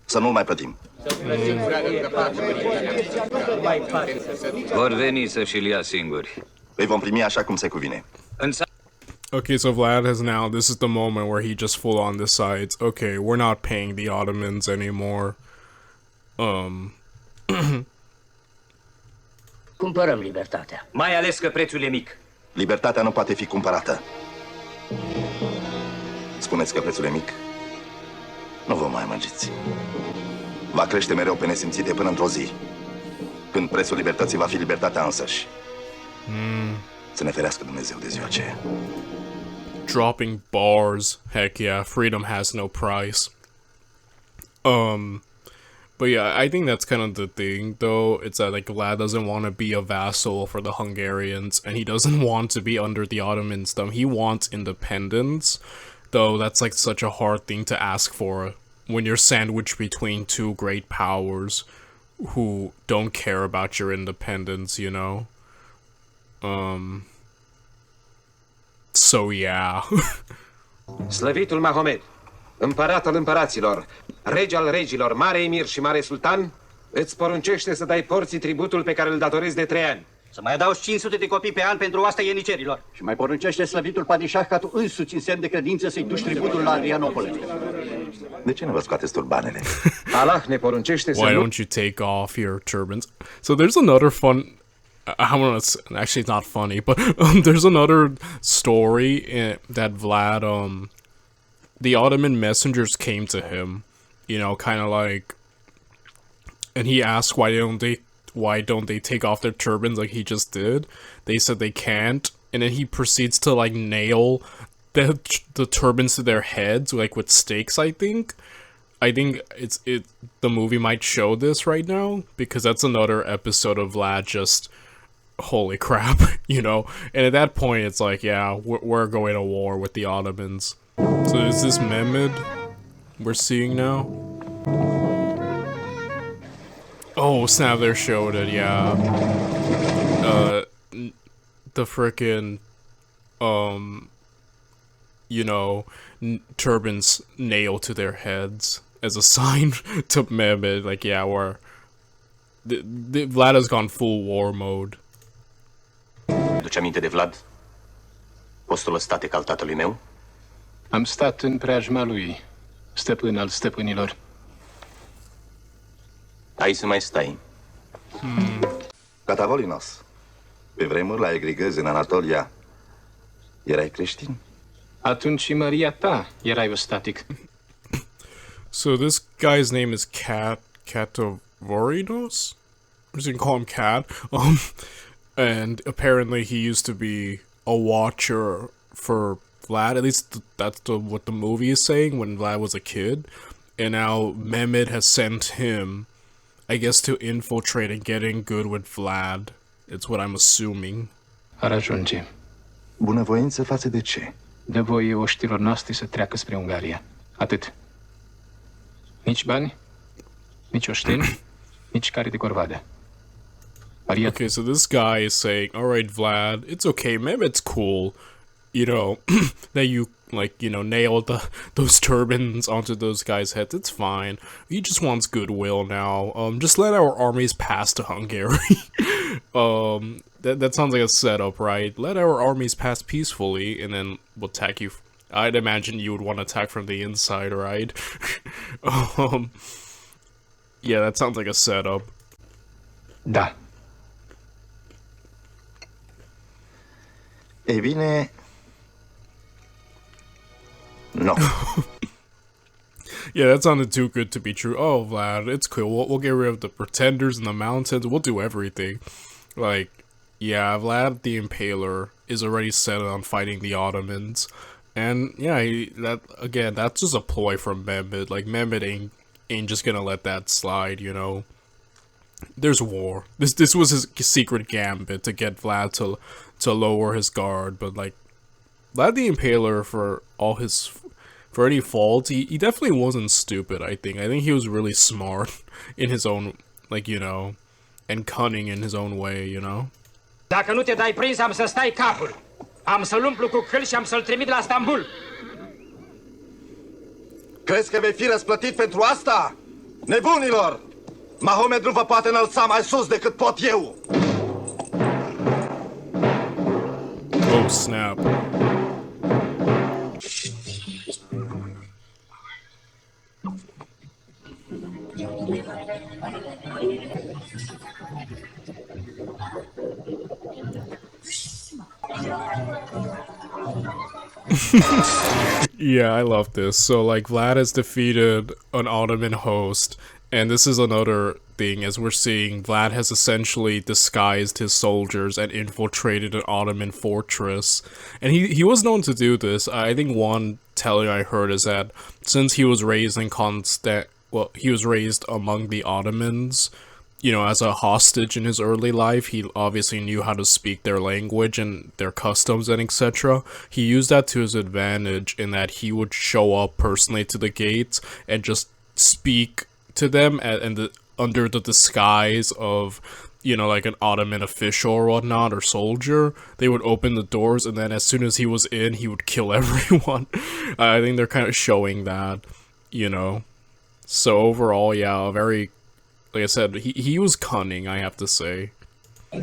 Să nu-l mai plătim. Vor veni să-și-l ia singuri. Îi vom primi așa cum se cuvine. Okay, so Vlad has now, this is the moment where he just full on decides, okay, we're not paying the Ottomans anymore. Cumpărăm libertatea. Mai ales că prețul e mic. Libertatea nu poate fi cumpărată. Spuneți că prețul e mic? Nu vă mai amăgiți. Va crește mereu pe nesimțite până într-o zi, când prețul libertății va fi libertatea însăși. Să ne ferească Dumnezeu de ziua aceea. Dropping bars. Heck yeah, freedom has no price. But yeah, I think that's kind of the thing, though. It's that, like, Vlad doesn't want to be a vassal for the Hungarians, and he doesn't want to be under the Ottomans, though. He wants independence, though that's, like, such a hard thing to ask for when you're sandwiched between two great powers who don't care about your independence, you know? So yeah. Slăvitul Mahomed, împărat al împăraților, rege al regilor, mare emir și mare sultan, îți poruncește să dai porții tributul pe care îl datorezi de 3 ani. Să mai adaugi 500 de copii pe an pentru oastea ienicerilor. Și mai poruncește slăvitul padișah ca tu însuți în semn de credință să-i duci tributul la Adrianopole. De ce nu vă scoateți turbanele? Allah ne poruncește să Why nu... don't you take off your turbans? So there's another fun... I want to... Actually, it's not funny, but there's another story that Vlad... the Ottoman messengers came to him, you know, kind of like... And he asked why don't they take off their turbans like he just did. They said they can't, and then he proceeds to, like, nail the turbans to their heads, like, with stakes, I think. I think the movie might show this right now, because that's another episode of Vlad just, holy crap, you know? And at that point, it's like, yeah, we're going to war with the Ottomans. So is this Mehmed we're seeing now? Oh, snap, they're showing it, yeah. The frickin', you know, turbans nailed to their heads as a sign to Mehmed, like, yeah, Vlad has gone full war mode. Duci aminte de Vlad? Postul ăsta al tatălui meu? Am stat în preajma lui, stăpân al stăpânilor. Ai să mai stai. Catavolinos, pe vremuri la Egrigăzi, în Anatolia, erai creștin? Atunci și Maria ta erai static. So this guy's name is Catavorinos? I'm just gonna call him Cat. And apparently he used to be a watcher for Vlad. At least that's what the movie is saying, when Vlad was a kid. And now Mehmed has sent him, I guess, to infiltrate and get in good with Vlad. It's what I'm assuming. Ar ajunge. Bunăvoință față de ce? Dă voie oștilor noștri să treacă spre Ungaria. Atât. Nici bani, nici oșteni, nici care de corvadă. Okay, so this guy is saying, alright, Vlad, it's okay, Mehmet's cool, you know, that you, like, you know, nailed those turbans onto those guys' heads, it's fine. He just wants goodwill now. Just let our armies pass to Hungary. That sounds like a setup, right? Let our armies pass peacefully, and then we'll attack you. I'd imagine you would want to attack from the inside, right? Yeah, that sounds like a setup. Da. Ei bine, No. Yeah, that sounded too good to be true. Oh, Vlad, it's cool. We'll get rid of the pretenders in the mountains. We'll do everything. Like, yeah, Vlad the Impaler is already set on fighting the Ottomans. And yeah, that's just a ploy from Mehmed. Like, Mehmed ain't just gonna let that slide, you know. There's war. This was his secret gambit to get Vlad to lower his guard, but like Vlad the Impaler, for any faults, he definitely wasn't stupid. I think he was really smart in his own, like, you know, and cunning in his own way, you know. Dacă nu te dai prins, am să stai capul. Am să-l umplu cu câl și am să-l trimit la Stambul. Crezi că vei fi răsplătit pentru asta? Nebunilor! Mahomed nu vă poate înălța mai sus decât pot eu! Oh, snap. Yeah, I love this. So, like, Vlad has defeated an Ottoman host, and this is another thing, as we're seeing, Vlad has essentially disguised his soldiers and infiltrated an Ottoman fortress. And he was known to do this. I think one telling I heard is that since he was raised in he was raised among the Ottomans, you know, as a hostage in his early life, he obviously knew how to speak their language and their customs and etc. He used that to his advantage in that he would show up personally to the gates and just speak to them under the disguise of, you know, like an Ottoman official or whatnot, or soldier. They would open the doors, and then as soon as he was in, he would kill everyone. I think they're kind of showing that, you know. So overall, yeah, very, like I said, he was cunning, I have to say. So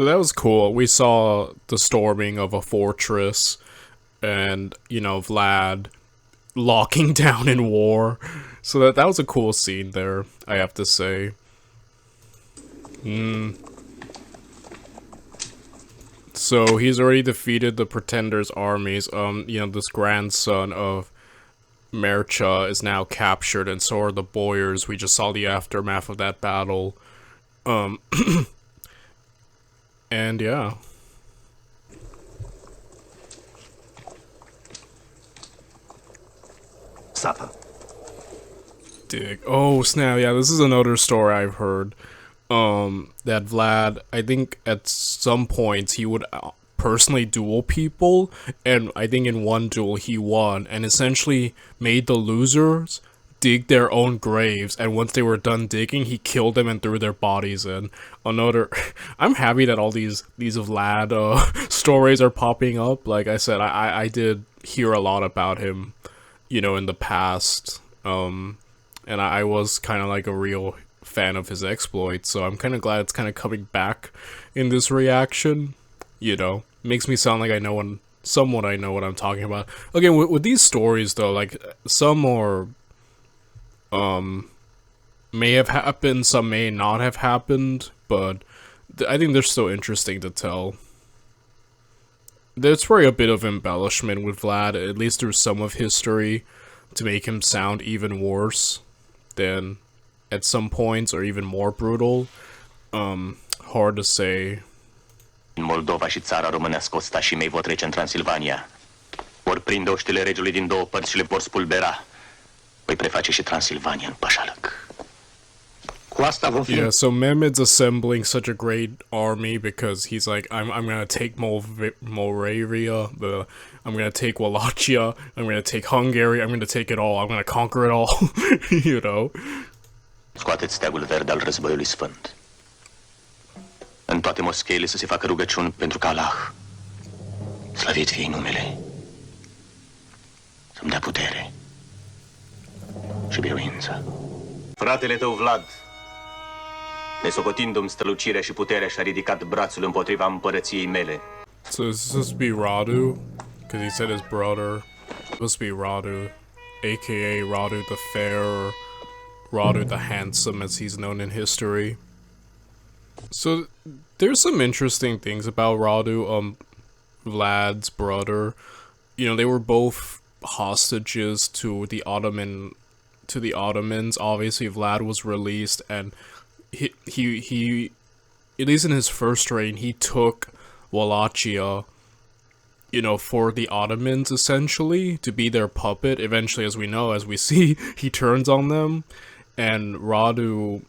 that was cool. We saw the storming of a fortress, and, you know, Vlad locking down in war. So that was a cool scene there, I have to say. So he's already defeated the Pretender's armies. You know, this grandson of Mercha is now captured, and so are the Boyars. We just saw the aftermath of that battle. And yeah. Supper. Dig. Oh, snap. Yeah, this is another story I've heard. That Vlad, I think at some points he would personally duel people, and I think in one duel he won, and essentially made the losers dig their own graves, and once they were done digging, he killed them and threw their bodies in. Another, I'm happy that all these Vlad stories are popping up. Like I said, I did hear a lot about him, you know, in the past, and I was kind of like a real fan of his exploits, so I'm kind of glad it's kind of coming back in this reaction, you know. Makes me sound like somewhat I know what I'm talking about. Again, with these stories though, like, some are, may have happened, some may not have happened, but I think they're still interesting to tell. There's probably a bit of embellishment with Vlad, at least through some of history, to make him sound even worse than at some points, or even more brutal. Hard to say. În Moldova și țara românească ostașii mei vor trece în Transilvania. Vor prinde oștile regelui din două părți și le vor spulbera. Voi preface și Transilvania în pașalăc. Yeah, so Mehmed's assembling such a great army because he's like, I'm gonna take Moravia, I'm gonna take Wallachia, I'm gonna take Hungary, I'm gonna take it all, I'm gonna conquer it all, you know? Scoateți steagul verde al războiului sfânt. În toate moscheile să se facă rugăciuni pentru ca Allah, slăvit fie numele, să-mi dea putere și biruință. Fratele tău, Vlad, Nesocotindu-mi strălucirea și puterea, și-a ridicat brațul împotriva împărăției mele. So is this be Radu? Because he said his brother. It must be Radu, aka Radu the Fair, or Radu the Handsome as he's known in history. So there's some interesting things about Radu, Vlad's brother. You know, they were both hostages to the Ottomans. Obviously, Vlad was released, and he at least in his first reign, he took Wallachia, you know, for the Ottomans, essentially, to be their puppet. Eventually, as we know, as we see, he turns on them, and Radu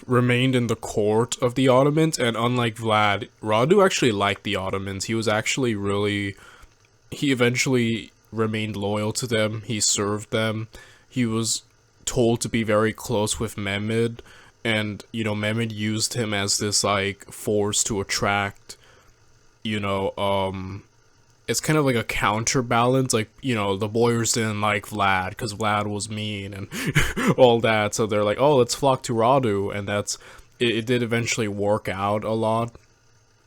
remained in the court of the Ottomans, and unlike Vlad, Radu actually liked the Ottomans. He was actually really... He eventually remained loyal to them, he served them, he was told to be very close with Mehmed, and, you know, Mehmed used him as this, like, force to attract, you know, it's kind of like a counterbalance, like, you know, the boyars didn't like Vlad, because Vlad was mean, and all that, so they're like, oh, let's flock to Radu, and that's, it did eventually work out a lot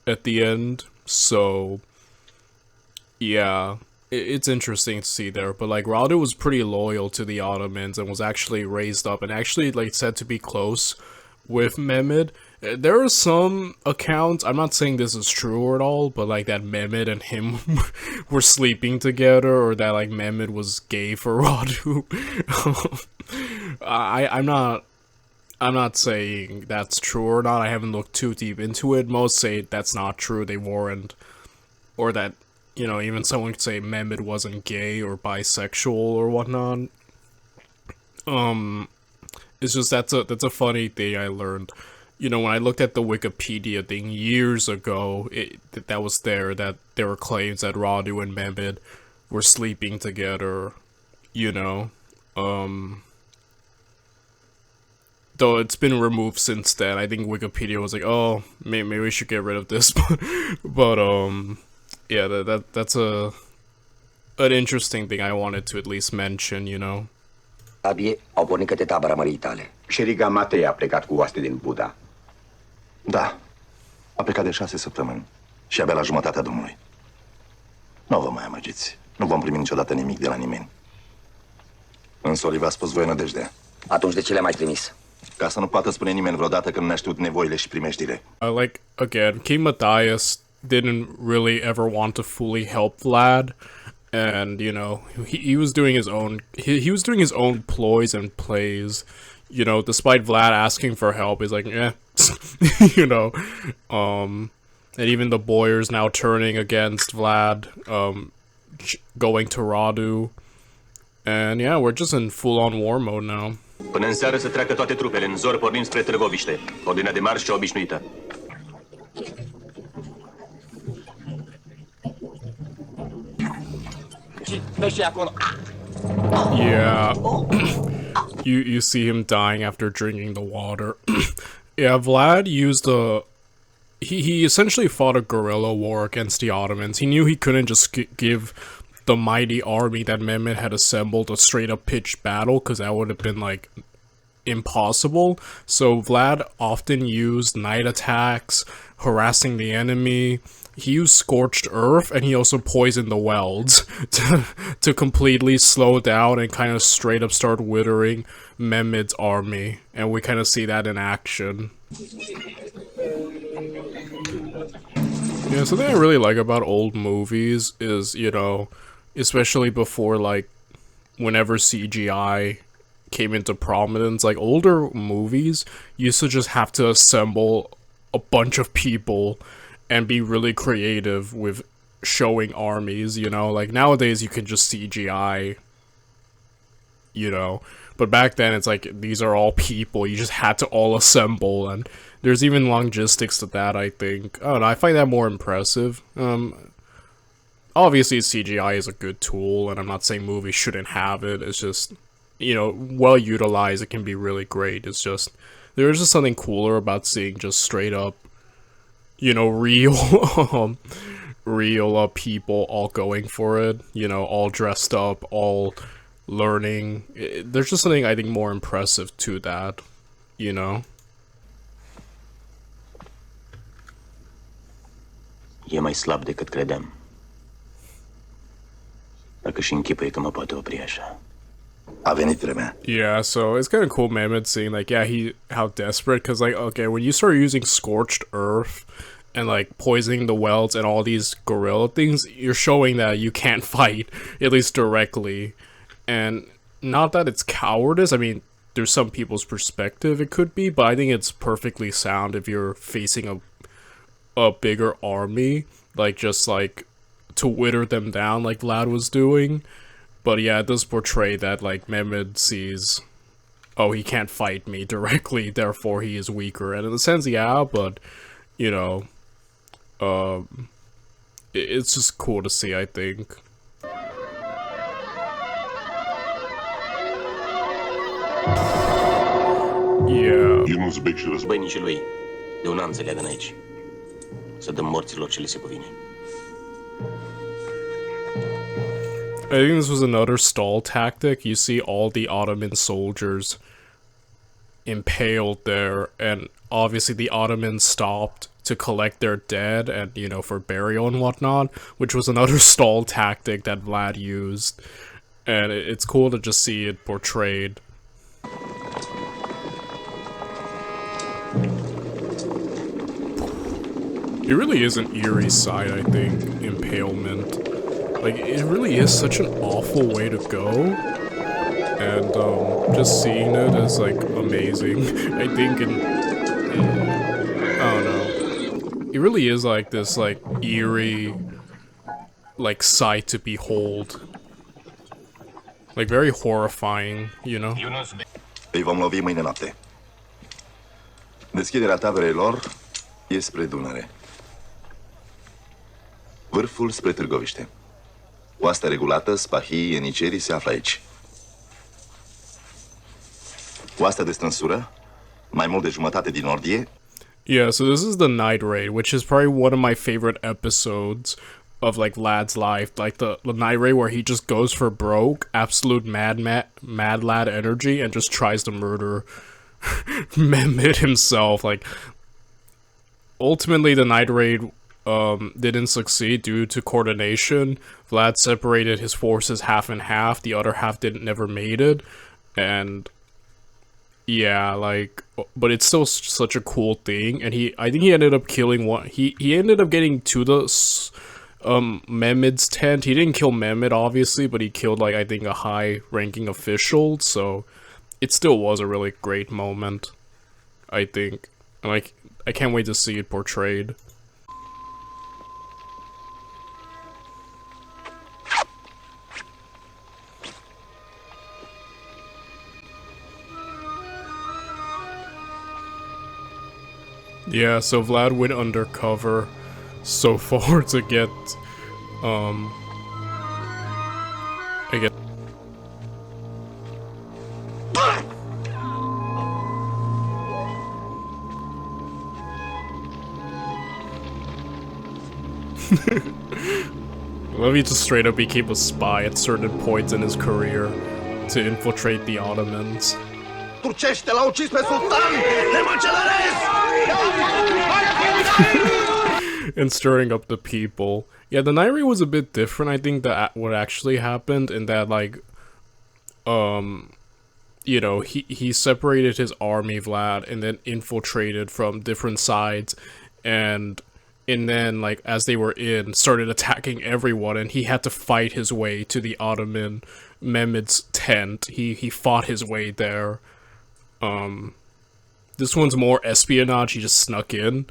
at the end, so, yeah, it's interesting to see there, but, like, Radu was pretty loyal to the Ottomans, and was actually raised up, and actually, like, said to be close with Mehmed. There are some accounts, I'm not saying this is true at all, but like that Mehmed and him were sleeping together, or that like Mehmed was gay for Radu. I'm not saying that's true or not, I haven't looked too deep into it. Most say that's not true, they weren't, or that, you know, even someone could say Mehmed wasn't gay or bisexual or whatnot. It's just that's a funny thing I learned. You know, when I looked at the Wikipedia thing years ago, that was there, that there were claims that Radu and Mehmed were sleeping together, you know. Though it's been removed since then. I think Wikipedia was like, oh, maybe we should get rid of this. but yeah, that's an interesting thing I wanted to at least mention, you know. Abie au pornit către tabăra mării tale. Șeriga Matei a plecat cu oaste din Buda. Da, a plecat de 6 săptămâni și abia la jumătatea drumului. Nu vă mai amăgiți, nu vom primi niciodată nimic de la nimeni. Însă Oli v-a spus voi nădejdea. Atunci de ce le-ai mai trimis? Ca să nu poată spune nimeni vreodată că nu ne-a știut nevoile și primejdile. Like, again, King Matthias didn't really ever want to fully help Vlad, and, you know, he was doing his own, he was doing his own ploys and plays, you know, despite Vlad asking for help, he's like, eh, you know, and even the boyars now turning against Vlad, going to Radu, and yeah, we're just in full-on war mode now. Până în seară să treacă toate trupele, în zor pornim spre Târgoviște. Ordinea de marș cea obișnuită. Yeah, you see him dying after drinking the water. Yeah, Vlad used he essentially fought a guerrilla war against the Ottomans. He knew he couldn't just give the mighty army that Mehmed had assembled a straight-up pitched battle, because that would have been, like, impossible. So Vlad often used night attacks, harassing the enemy. He used scorched earth, and he also poisoned the welds to completely slow down and kind of straight up start withering Mehmed's army. And we kind of see that in action. Yeah, something I really like about old movies is, you know, especially before, like, whenever CGI came into prominence, like, older movies used to just have to assemble a bunch of people and be really creative with showing armies, you know? Like, nowadays you can just CGI, you know? But back then it's like, these are all people, you just had to all assemble, and there's even logistics to that, I think. I don't know, I find that more impressive. Obviously CGI is a good tool, and I'm not saying movies shouldn't have it, it's just, you know, well utilized, it can be really great. It's just, there's just something cooler about seeing just straight up, you know, real people all going for it, you know, all dressed up, all learning. There's just something, I think, more impressive to that. you know? E mai slab decât credeam. Dacă și închipuie că mă poate opri așa. A venit vremea. Yeah, so it's kind of cool Mehmed seeing, like, yeah, how desperate, because, like, okay, when you start using scorched earth and, like, poisoning the wells and all these gorilla things, you're showing that you can't fight, at least directly. And not that it's cowardice, I mean, there's some people's perspective it could be, but I think it's perfectly sound if you're facing a bigger army, like, just, like, to wither them down like Vlad was doing. But yeah, it does portray that, like, Mehmed sees, oh, he can't fight me directly, therefore he is weaker. And in a sense, yeah, but, you know, it's just cool to see, I think. Yeah. Eu nu zbec și războinicii lui. De un an se leagă aici. Să dăm morților ce li se cuvine. I think this was another stall tactic. You see all the Ottoman soldiers impaled there, and obviously the Ottomans stopped to collect their dead and, you know, for burial and whatnot, which was another stall tactic that Vlad used. And it's cool to just see it portrayed. It really is an eerie sight, I think, impalement. Like, it really is such an awful way to go, and just seeing it is, like, amazing. I think I don't know, it really is, like, this, like, eerie, like, sight to behold. Like, very horrifying, you know? Îi vom lovi mâine noapte. Deschiderea taberei lor e spre Dunăre. Vârful spre Târgoviște. Oastea regulată, spahii, ienicerii se află aici. Oastea de strânsură, mai mult de jumătate din ordie. Yeah, so this is the night raid, which is probably one of my favorite episodes of, like, Vlad's life. Like, the night raid where he just goes for broke, absolute mad lad energy, and just tries to murder Mehmed himself. Like, ultimately, the night raid didn't succeed due to coordination. Vlad separated his forces half and half, the other half never made it, and yeah, like, but it's still such a cool thing, and I think he ended up killing one, he ended up getting to the Mehmed's tent. He didn't kill Mehmed, obviously, but he killed, like, I think a high-ranking official, so it still was a really great moment, I think, and, like, I can't wait to see it portrayed. Yeah, so Vlad went undercover so far to get, I guess. Well, he just straight up became a spy at certain points in his career to infiltrate the Ottomans. Turcește, l-a ucis pe sultan! Le and stirring up the people. Yeah, the night raid was a bit different, I think, that what actually happened, in that, like, you know, he separated his army, Vlad, and then infiltrated from different sides, and then, like, as they were in, started attacking everyone, and he had to fight his way to the Ottoman Mehmed's tent. He fought his way there. This one's more espionage, he just snuck in,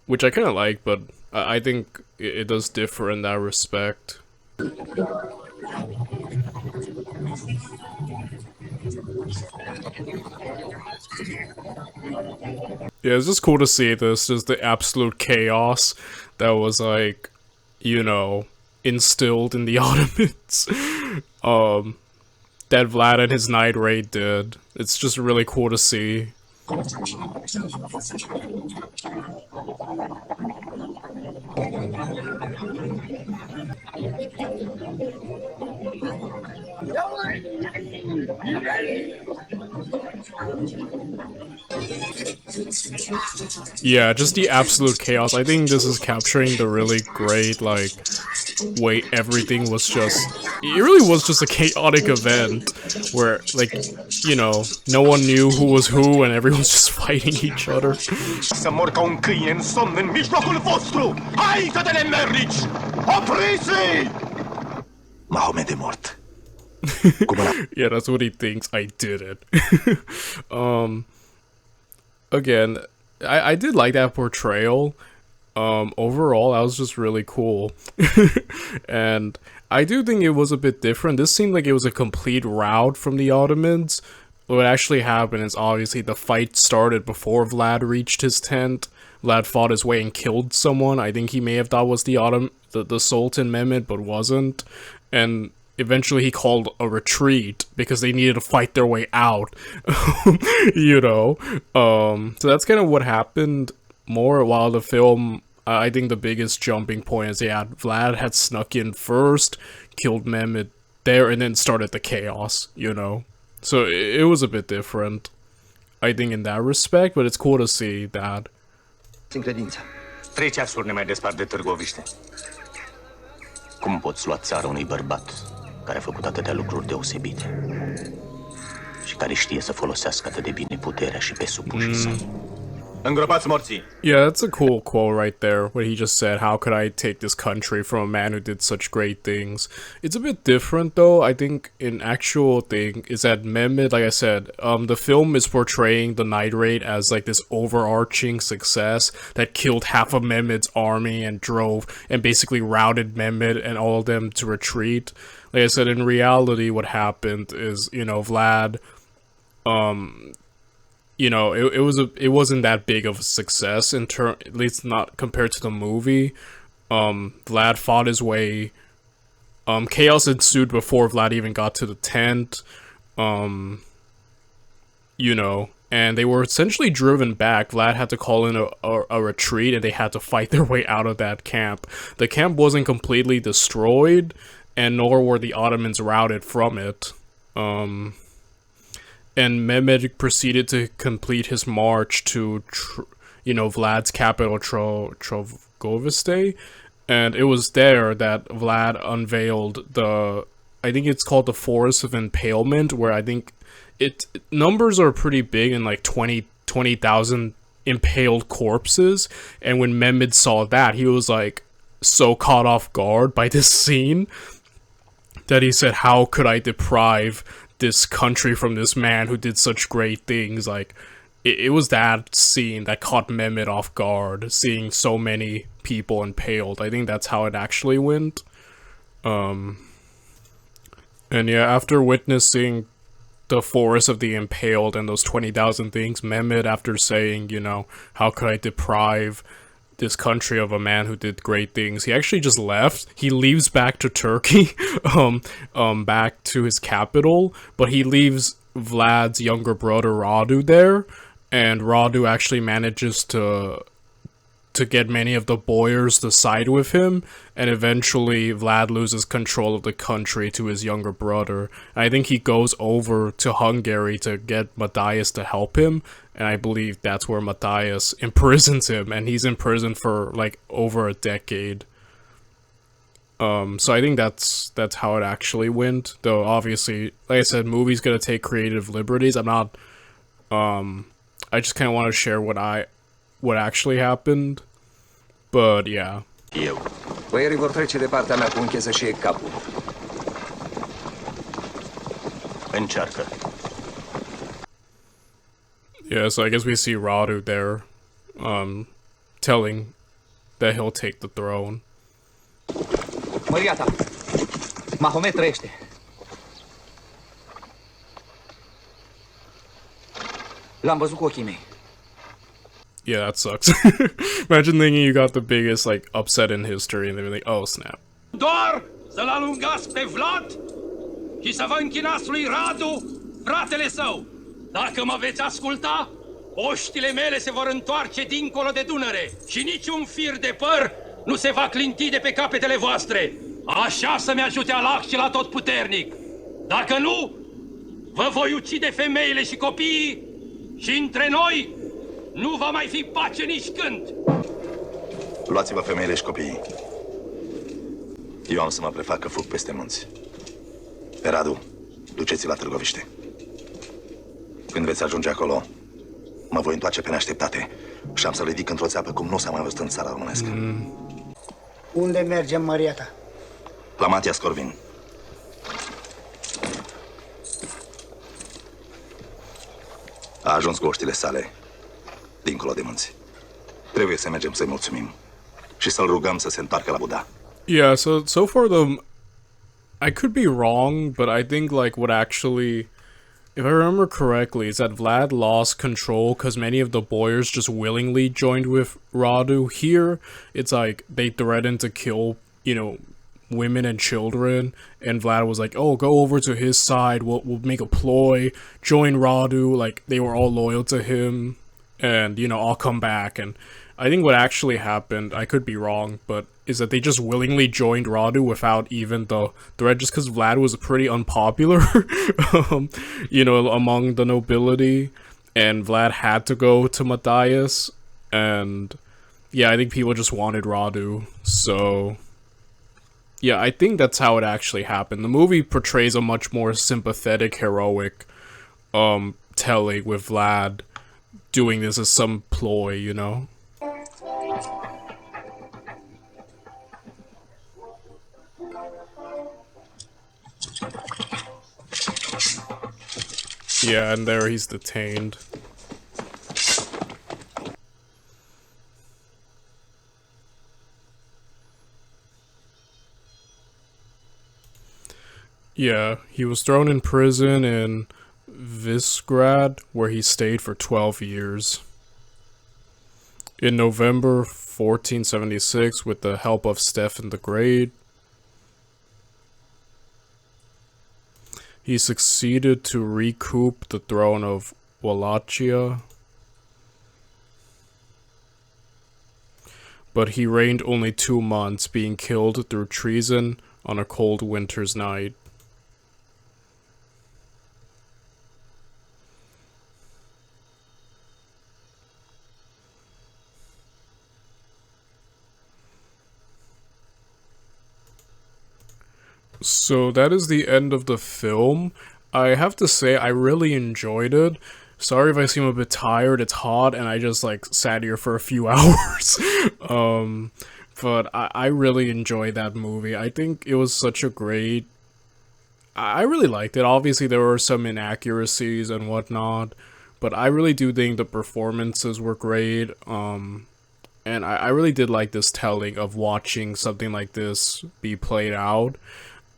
which I kind of like, but I think it does differ in that respect. Yeah, it's just cool to see this, just the absolute chaos that was, like, you know, instilled in the Ottomans, that Vlad and his night raid did. It's just really cool to see. Yeah, just the absolute chaos. I think this is capturing the really great, like, way everything was just... It really was just a chaotic event where, like, you know, no one knew who was who and everyone was just fighting each other. Să mor ca un câine în somn în mijlocul vostru! Hai să te nemernici! Opriți-i! Mahomet e mort. Yeah, that's what he thinks. I did it. Again, I did like that portrayal. Overall, that was just really cool. And I do think it was a bit different. This seemed like it was a complete rout from the Ottomans. What actually happened is obviously the fight started before Vlad reached his tent. Vlad fought his way and killed someone. I think he may have thought was the Sultan Mehmed, but wasn't. And eventually he called a retreat because they needed to fight their way out. You know? So that's kind of what happened more while the film... I think the biggest jumping point is, yeah, Vlad had snuck in first, killed Mehmed there, and then started the chaos, you know? So it was a bit different, I think, in that respect, but it's cool to see that. În credință. 3 ceasuri ne mai despart de Târgoviște. Cum poți lua țara unui bărbat care a făcut atâtea lucruri deosebite și care știe să folosească atât de bine puterea și pe supușii săi? Îngropați morții. Yeah, that's a cool quote right there, what he just said, how could I take this country from a man who did such great things? It's a bit different, though, I think, in actual thing, is that Mehmed, like I said, the film is portraying the Night Raid as, like, this overarching success that killed half of Mehmed's army and basically routed Mehmed and all of them to retreat. Like I said, in reality, what happened is, you know, Vlad, you know, it wasn't that big of a success at least not compared to the movie. Vlad fought his way. Chaos ensued before Vlad even got to the tent. You know, and they were essentially driven back. Vlad had to call in a retreat, and they had to fight their way out of that camp. The camp wasn't completely destroyed, and nor were the Ottomans routed from it. And Mehmed proceeded to complete his march to, you know, Vlad's capital, Trovgoviste, and it was there that Vlad unveiled I think it's called the Forest of Impalement, where I think numbers are pretty big, in like 20,000 impaled corpses, and when Mehmed saw that, he was like so caught off guard by this scene that he said, how could I deprive this country from this man who did such great things? Like, it was that scene that caught Mehmed off guard, seeing so many people impaled. I think that's how it actually went. And yeah, after witnessing the Forest of the Impaled and those 20,000 things, Mehmed, after saying, you know, how could I deprive this country of a man who did great things, he actually just left. He leaves back to Turkey, back to his capital, but he leaves Vlad's younger brother Radu there, and Radu actually manages to get many of the boyars to side with him, and eventually Vlad loses control of the country to his younger brother. And I think he goes over to Hungary to get Matthias to help him, and I believe that's where Matthias imprisons him, and he's in prison for like over a decade. So I think that's how it actually went, though obviously, like I said, movie's gonna take creative liberties. I'm not, I just kind of want to share what actually happened, but yeah. Boierii vor trece de partea mea cu încheză și capul. Încearcă. Yeah, so I guess we see Radu there, telling that he'll take the throne. Măria ta, Mahomet trăiește. L-am văzut cu ochii mei. Yeah, that sucks. Imagine thinking you got the biggest, like, upset in history, and then like, oh, snap. Doar să-l alungați pe Vlad și să vă închinați lui Radu, fratele său. Dacă mă veți asculta, oștile mele se vor întoarce dincolo de Dunăre și niciun fir de păr nu se va clinti de pe capetele voastre. Așa să-mi ajute Allah cel atotputernic. Dacă nu, vă voi ucide femeile și copiii și între noi Nu va mai fi pace nici când! Luați-vă femeile și copiii. Eu am să mă prefac că fug peste munți. Pe Radu, duceți-l la Târgoviște. Când veți ajunge acolo, mă voi întoarce pe neașteptate și am să le ridic într-o țeapă cum nu s-a mai văzut în țara românescă. Unde mergem, Maria ta? La Matias Corvin. A ajuns cu oștile sale dincolo de munți. Trebuie să mergem să-i mulțumim și să-l rugăm să se întoarcă la Buda. Yeah, so far I could be wrong, but I think like what actually, if I remember correctly, is that Vlad lost control because many of the boyars just willingly joined with Radu. Here, it's like they threatened to kill, you know, women and children, and Vlad was like, oh, go over to his side, we'll make a ploy, join Radu, like, they were all loyal to him, and, you know, I'll come back, and I think what actually happened, I could be wrong, but is that they just willingly joined Radu without even the threat, just because Vlad was pretty unpopular, you know, among the nobility, and Vlad had to go to Matthias, and, yeah, I think people just wanted Radu, so... yeah, I think that's how it actually happened. The movie portrays a much more sympathetic, heroic, telling with Vlad doing this as some ploy, you know? Yeah, and there he's detained. Yeah, he was thrown in prison in Visgrad, where he stayed for 12 years. In November 1476, with the help of Stefan the Great, he succeeded to recoup the throne of Wallachia, but he reigned only 2 months, being killed through treason on a cold winter's night. So that is the end of the film. I have to say, I really enjoyed it. Sorry if I seem a bit tired, it's hot, and I just, like, sat here for a few hours. But I really enjoyed that movie. I think it was such a great... I really liked it. Obviously, there were some inaccuracies and whatnot, but I really do think the performances were great. And I really did like this telling of watching something like this be played out.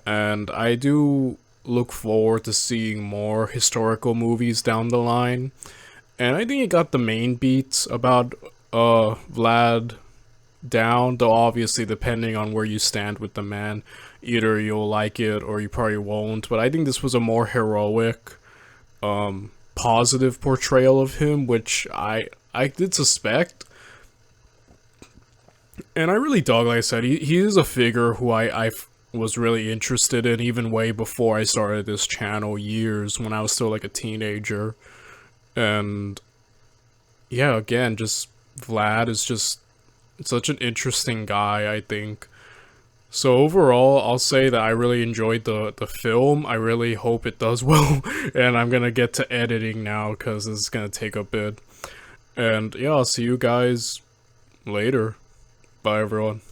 And I do look forward to seeing more historical movies down the line. And I think it got the main beats about Vlad down, though obviously depending on where you stand with the man, either you'll like it or you probably won't. But I think this was a more heroic, positive portrayal of him, which I did suspect. And I really dug, like I said, he is a figure who I was really interested in even way before I started this channel, years when I was still like a teenager. And yeah, again, just Vlad is just such an interesting guy, I think. So overall, I'll say that I really enjoyed the film. I really hope it does well, and I'm gonna get to editing now because this is gonna take a bit. And yeah, I'll see you guys later. Bye everyone.